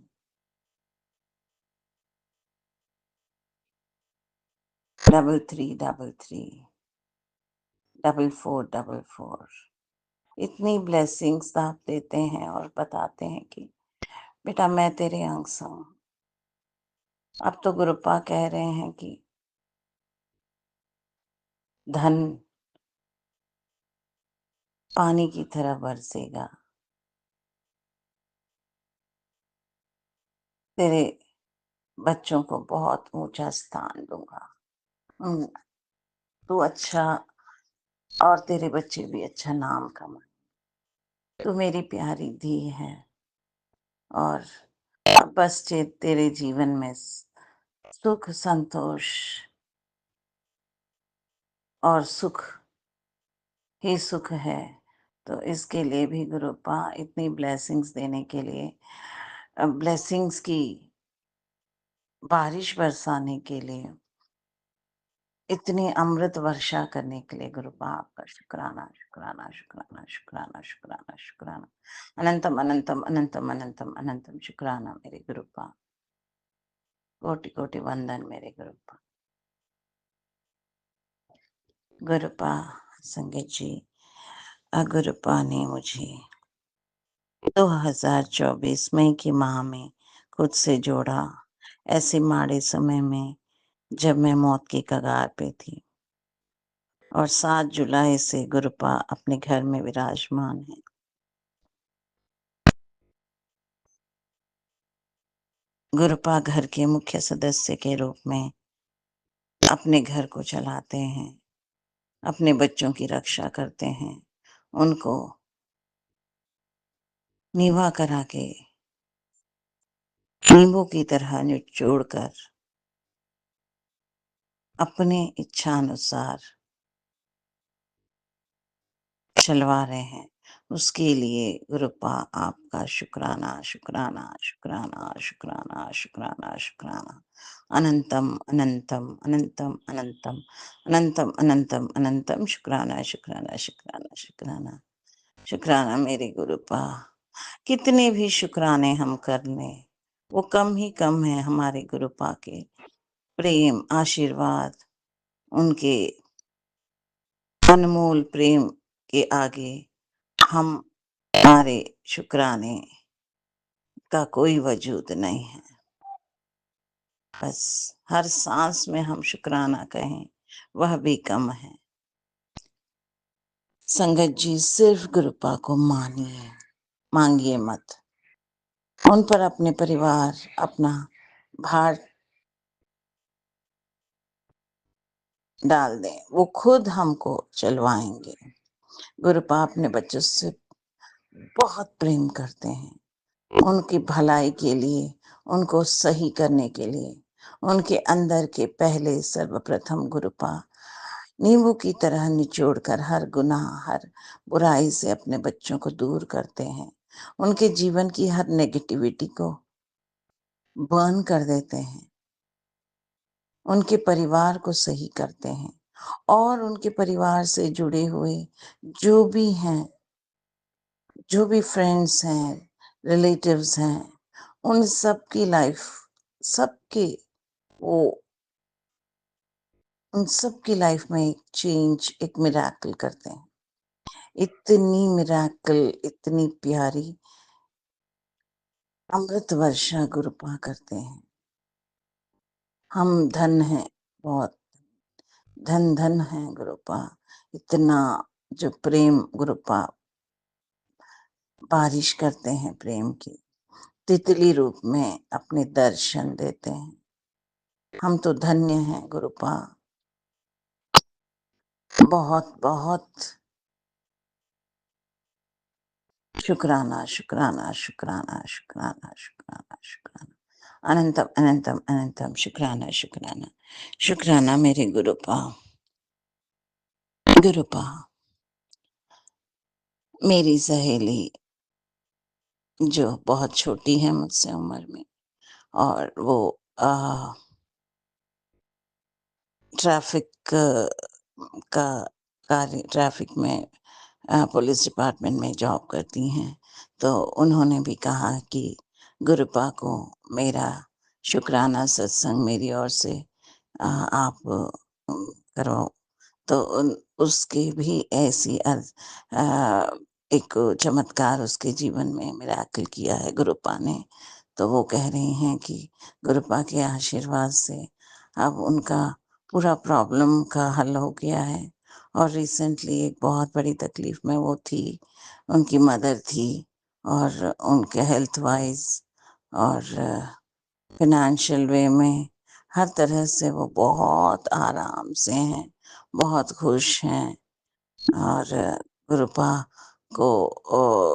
3333, 4444, इतनी ब्लेसिंग्स आप देते हैं और बताते हैं कि बेटा मैं तेरे अंश हूँ। अब तो गुरुपा कह रहे हैं कि धन पानी की तरह बरसेगा। तेरे बच्चों को बहुत ऊंचा स्थान दूंगा। तू अच्छा और तेरे बच्चे भी अच्छा नाम कमाए। तू मेरी प्यारी धी है और अब बस तेरे जीवन में सुख, संतोष और सुख ही सुख है। तो इसके लिए भी गुरुपा इतनी ब्लेसिंग्स देने के लिए, ब्लेसिंग्स की बारिश बरसाने के लिए, इतनी अमृत वर्षा करने के लिए गुरुपा आपका शुक्राना, शुक्राना, शुक्राना, शुक्राना, शुक्राना, शुक्राना। अनंतम अनंतम अनंतम अनंतम अनंतम शुक्राना मेरे गुरुपा। कोटि कोटि वंदन मेरे गुरुपा। गुरुपा संगत जी, गुरुपा ने मुझे 2024 मई की माह में खुद से जोड़ा, ऐसे माड़े समय में जब मैं मौत की कगार पे थी। और 7 जुलाई से गुरुपा अपने घर में विराजमान है। गुरुपा घर के मुख्य सदस्य के रूप में अपने घर को चलाते हैं, अपने बच्चों की रक्षा करते हैं, उनको नीवा करा के नींबू की तरह निचोड़ कर अपने इच्छानुसार चलवा रहे हैं। उसके लिए गुरुपा आपका शुक्राना, शुक्राना, शुक्राना, शुक्राना, शुक्राना, शुक्राना। अनंतम अनंतम अनंतम अनंतम अनंतम अनंतम अनंतम शुक्राना, शुक्राना, शुक्राना, शुक्राना, शुक्राना मेरे गुरुपा। कितने भी शुक्राने हम कर लें वो कम ही कम है हमारे गुरुपा के प्रेम, आशीर्वाद, उनके अनमोल प्रेम के आगे हमारे शुक्राने का कोई वजूद नहीं है। बस हर सांस में हम शुक्राना कहें वह भी कम है। संगत जी, सिर्फ गुरुपा को मानिए, मांगिए मत। उन पर अपने परिवार, अपना भार डाल दें, वो खुद हमको चलवाएंगे। गुरुपा अपने बच्चों से बहुत प्रेम करते हैं, उनकी भलाई के लिए, उनको सही करने के लिए, उनके अंदर के पहले सर्वप्रथम गुरुपा नींबू की तरह निचोड़कर हर गुनाह, हर बुराई से अपने बच्चों को दूर करते हैं। उनके जीवन की हर नेगेटिविटी को बर्न कर देते हैं, उनके परिवार को सही करते हैं और उनके परिवार से जुड़े हुए जो भी हैं, जो भी फ्रेंड्स हैं, रिलेटिव्स हैं, उन सबकी लाइफ, सबके वो उन सबकी लाइफ में एक चेंज, एक मिराकल करते हैं। इतनी मिराकल, इतनी प्यारी अमृत वर्षा गुरुपा करते हैं। हम धन हैं, बहुत धन धन है गुरुपा। इतना जो प्रेम गुरुपा बारिश करते हैं, प्रेम की तितली रूप में अपने दर्शन देते हैं। हम तो धन्य हैं गुरुपा। बहुत बहुत शुक्राना, शुक्राना, शुक्राना, शुक्राना, शुक्राना, शुक्राना। अनंतम अनंतम अनंतम शुक्राना, शुक्राना, शुक्राना मेरे गुरुपा। गुरुपा मेरी सहेली जो बहुत छोटी है मुझसे उम्र में, और वो ट्रैफिक का कार्य, ट्रैफिक में पुलिस डिपार्टमेंट में जॉब करती हैं। तो उन्होंने भी कहा कि गुरुपा को मेरा शुक्राना सत्संग मेरी ओर से आप करो। तो उसकी भी ऐसी एक चमत्कार उसके जीवन में मिराकल किया है गुरुपा ने। तो वो कह रही हैं कि गुरुपा के आशीर्वाद से अब उनका पूरा प्रॉब्लम का हल हो गया है। और रिसेंटली एक बहुत बड़ी तकलीफ में वो थी, उनकी मदर थी, और उनके हेल्थ वाइज और फिनेंशियल वे में हर तरह से वो बहुत आराम से हैं, बहुत खुश हैं। और गुरुपा को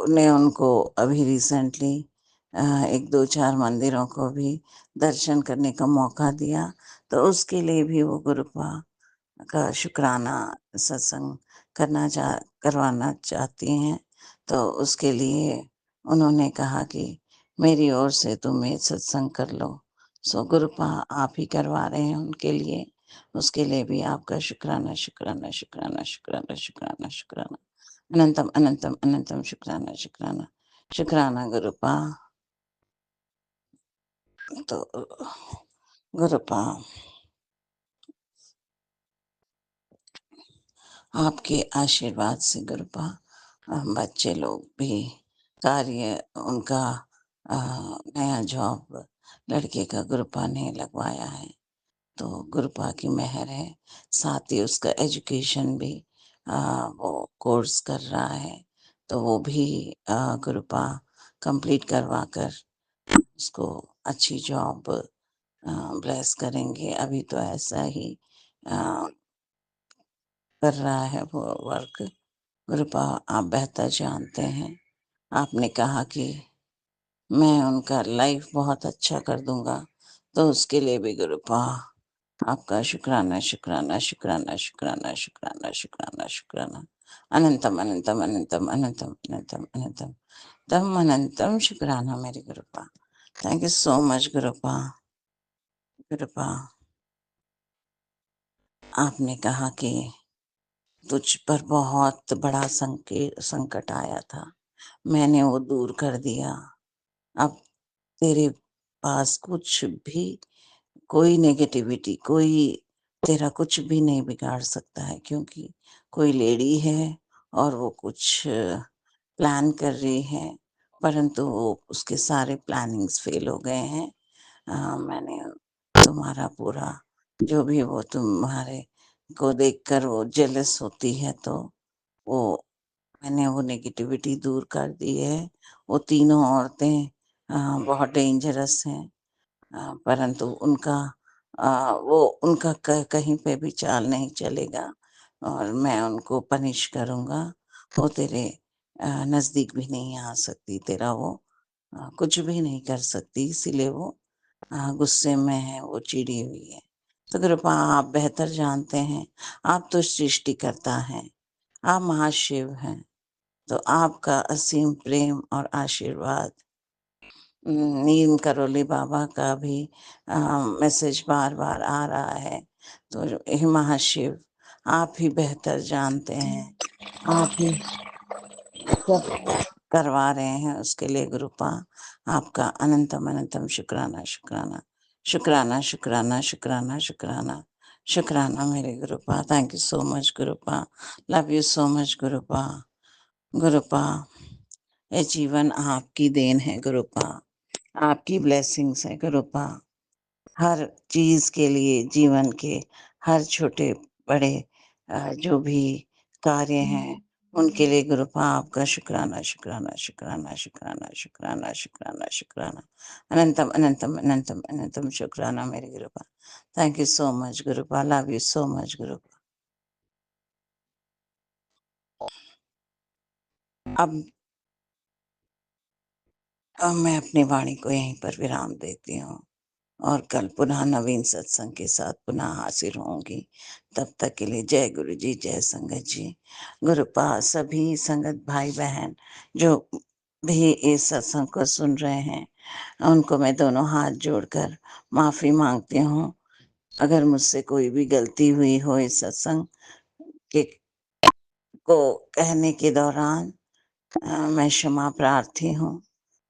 ने उनको अभी रिसेंटली 1-2-4 मंदिरों को भी दर्शन करने का मौका दिया, तो उसके लिए भी वो गुरुपा का शुक्राना सत्संग करवाना चाहती हैं। तो उसके लिए उन्होंने कहा कि मेरी ओर से तुम ये सत्संग कर लो। सो गुरुपा आप ही करवा रहे हैं उनके लिए, उसके लिए भी आपका शुक्राना, शुक्राना, शुक्राना, शुक्राना, शुक्राना, शुक्राना। अनंतम, अनंतम, अनंतम शुक्राना, शुक्राना, शुक्राना गुरुपा। तो गुरुपा आपके आशीर्वाद से गुरुपा बच्चे लोग भी कार्य उनका अ, नया जॉब लड़के का गुरुपा ने लगवाया है, तो गुरुपा की मेहर है। साथ ही उसका एजुकेशन भी अ, वो कोर्स कर रहा है, तो वो भी गुरुपा कंप्लीट करवा कर उसको अच्छी जॉब ब्लेस करेंगे। अभी तो ऐसा ही अ, कर रहा है वो वर्क। गुरुपा आप बेहतर जानते हैं। आपने कहा कि मैं उनका लाइफ बहुत अच्छा कर दूँगा, तो उसके लिए भी गुरुपा आपका शुक्राना, शुक्राना, शुक्राना, शुक्राना, शुक्राना, शुक्राना, शुक्राना। अनंतम, अनंतम, अनंतम, अनंतम, अनंतम, अनंतम, तम अनंतम शुक्राना मेरे Gurupa. Thank you so much Gurupa. गुरुपा आपने कहा कि तुझ पर बहुत बड़ा संकट आया था, मैंने वो दूर कर दिया। अब तेरे पास कुछ भी, कोई नेगेटिविटी, कोई तेरा कुछ भी नहीं बिगाड़ सकता है, क्योंकि कोई लेडी है और वो कुछ प्लान कर रही है, परंतु वो उसके सारे प्लानिंग्स फेल हो गए हैं। मैंने तुम्हारा पूरा जो भी वो तुम्हारे को देखकर वो जेलस होती है, तो वो मैंने वो नेगेटिविटी दूर कर दी है। वो तीनों औरतें बहुत डेंजरस हैं, परंतु वो उनका कहीं पे भी चाल नहीं चलेगा और मैं उनको पनिश करूँगा। वो तेरे नज़दीक भी नहीं आ सकती, तेरा वो कुछ भी नहीं कर सकती, इसीलिए वो गुस्से में है, वो चिड़ी हुई है। तो कृपा आप बेहतर जानते हैं, आप तो सृष्टिकर्ता हैं, आप महाशिव हैं, तो आपका असीम प्रेम और आशीर्वाद नीम करोली बाबा का भी मैसेज बार-बार आ रहा है। तो हे महाशिव, आप ही बेहतर जानते हैं, आप ही सब करवा रहे हैं, उसके लिए गुरुपा आपका अनंतम अनंतम शुक्राना, शुक्राना, शुक्राना, शुक्राना, शुक्राना, शुक्राना, शुक्राना मेरे Gurupa. Thank you so much Gurupa. Love you so much Gurupa. Gurupa, ये जीवन आपकी देन है गुरुपा, आपकी ब्लेसिंग्स है गुरुपा। हर चीज़ के लिए जीवन के हर छोटे-बड़े जो भी कार्य हैं, उनके लिए गुरुपा आपका शुक्राना, शुक्राना, शुक्राना, शुक्राना, शुक्राना, शुक्राना, शुक्राना। अनंतम, अनंतम, अनंतम, अनंतम शुक्राना मेरे Gurupa. Thank you so much Gurupa. Love you so much Gurupa. अब मैं अपनी वाणी को यहीं पर विराम देती हूँ। और कल पुनः नवीन सत्संग के साथ पुनः हाजिर होंगी। तब तक के लिए जय गुरु जी, जय संगत जी। गुरुपा सभी संगत भाई बहन जो भी इस सत्संग को सुन रहे हैं, उनको मैं दोनों हाथ जोड़कर माफ़ी माँगती हूँ। अगर मुझसे कोई भी गलती हुई हो इस सत्संग के को कहने के दौरान, मैं क्षमा प्रार्थी हूँ।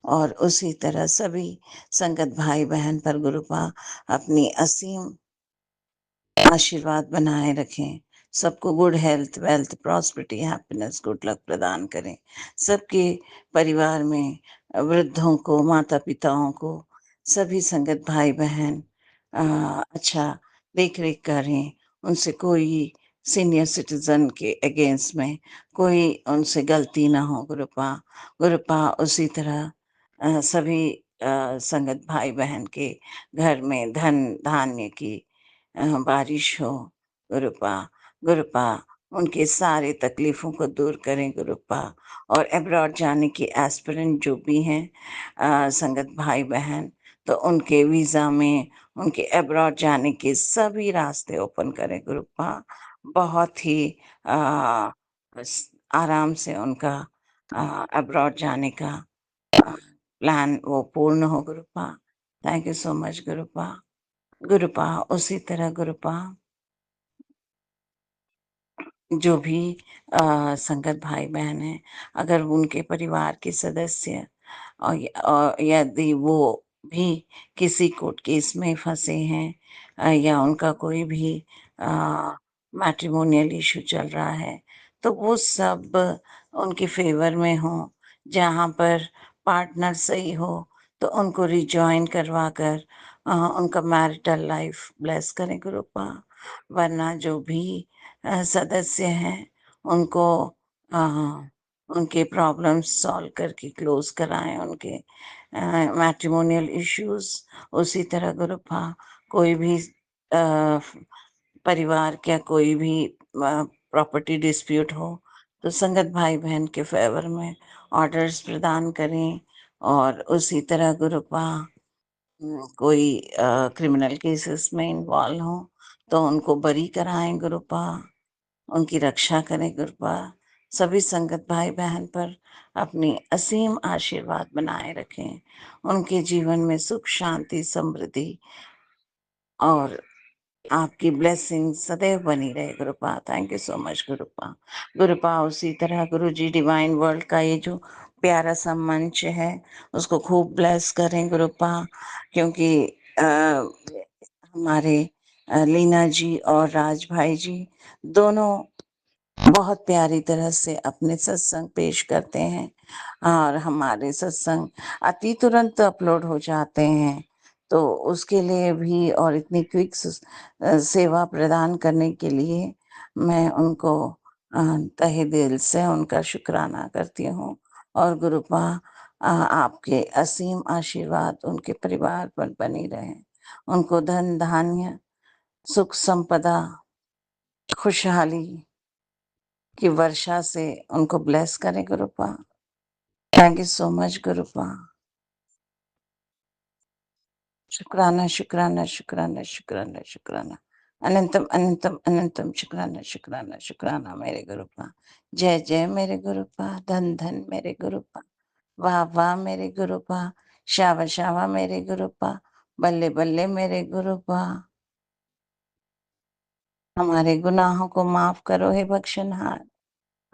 और उसी तरह सभी संगत भाई-बहन पर गुरुपा अपनी असीम आशीर्वाद बनाए रखें। सबको good health, wealth, prosperity, happiness, good luck प्रदान करें। सबके परिवार में वृद्धों को, माता-पिताओं को, सभी संगत भाई-बहन अच्छा देख-रेख करें। उनसे कोई सीनियर सिटीज़न के अगेंस्ट में कोई उनसे गलती ना हो गुरुपा। गुरुपा उसी तरह सभी संगत भाई-बहन के घर में धन-धान्य की बारिश हो गुरुपा। गुरुपा उनके सारे तकलीफ़ों को दूर करें गुरुपा। और अब्रॉड जाने के एस्पिरेंट जो भी हैं संगत भाई-बहन, तो उनके वीज़ा में, उनके अब्रॉड जाने के सभी रास्ते ओपन करें गुरुपा। बहुत ही अ, आराम से उनका अब्रॉड जाने का प्लान वो पूर्ण हो गुरुपा। Thank you so much Gurupa. गुरुपा उसी तरह गुरुपा जो भी संगत भाई-बहन हैं, अगर उनके परिवार के सदस्य यदि वो भी किसी कोर्ट केस में फँसे हैं या उनका कोई भी मैट्रिमोनियल इश्यू चल रहा है, तो वो सब उनके फ़ेवर में हो, जहाँ पर पार्टनर सही हो, तो उनको रिजॉइन करवा कर उनका मैरिटल लाइफ़ ब्लेस करें गुरुपा। वरना जो भी सदस्य हैं, उनको अ, उनके प्रॉब्लम्स सॉल्व करके क्लोज़ कराएँ उनके मैट्रिमोनियल इश्यूज़। उसी तरह गुरुपा कोई भी परिवार का कोई भी प्रॉपर्टी डिस्प्यूट हो, तो संगत भाई-बहन के फ़ेवर में ऑर्डर्स प्रदान करें। और उसी तरह गुरुपा कोई क्रिमिनल केसेस में इन्वॉल्व हों, तो उनको बरी कराएँ गुरुपा। उनकी रक्षा करें गुरुपा। सभी संगत भाई-बहन पर अपनी असीम आशीर्वाद बनाए रखें। उनके जीवन में सुख, शांति, समृद्धि और आपकी ब्लेसिंग सदैव बनी रहे गुरुपा। Thank you so much Gurupa. गुरुपा उसी तरह गुरुजी डिवाइन वर्ल्ड का ये जो प्यारा सा मंच है, उसको खूब ब्लेस करें गुरुपा। क्योंकि हमारे लीना जी और राज भाई जी दोनों बहुत प्यारी तरह से अपने सत्संग पेश करते हैं और हमारे सत्संग अति तुरंत अपलोड हो जाते हैं। तो उसके लिए भी और इतनी क्विक सेवा प्रदान करने के लिए मैं उनको तहे दिल से उनका शुक्राना करती हूँ। और गुरुपा आपके असीम आशीर्वाद उनके परिवार पर बनी रहे। उनको धन धान्य, सुख संपदा, खुशहाली की वर्षा से उनको ब्लेस करें गुरुपा। Thank you so much Gurupa. शुक्राना, शुक्राना, शुक्राना, शुक्राना, शुक्राना। अनंतम, अनंतम, अनंतम शुक्राना, शुक्राना, शुक्राना मेरे गुरुपा। जय, जय मेरे गुरुपा। धन, धन मेरे गुरुपा। वाह, वाह मेरे गुरुपा। शावा, शावा मेरे गुरुपा। बल्ले, बल्ले मेरे गुरुपा। हमारे गुनाहों को माफ करो हे बख्शनहार।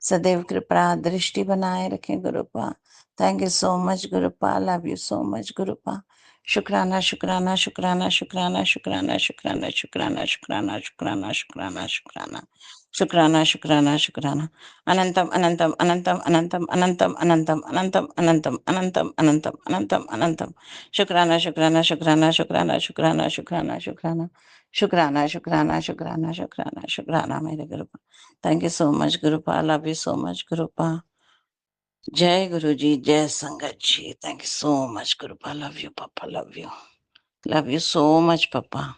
सदैव कृपा दृष्टि बनाए रखें Gurupa. Thank you so much Gurupa. Love you so much Gurupa. शुक्राना, शुक्राना, शुक्राना, शुक्राना, शुक्राना, शुक्राना, शुक्राना, शुक्राना, शुक्राना, शुक्राना, शुक्राना, शुक्राना, शुक्राना, शुक्राना। अनंतम, अनंतम, अनंतम, अनंतम, अनंतम, अनंतम, अनंतम, अनंतम, अनंतम, अनंतम, अनंतम, अनंतम। शुक्राना, शुक्राना, शुक्राना, शुक्राना, शुक्राना, शुक्राना, शुक्राना, शुक्राना, शुक्राना, शुक्राना, शुक्राना, शुक्राना मेरे Gurupa. Thank you so much Gurupa. Love you so much Gurupa. जय गुरु जी, जय संगत जी। Thank you so much Gurupa. Love you papa, love you. Love you so much पापा।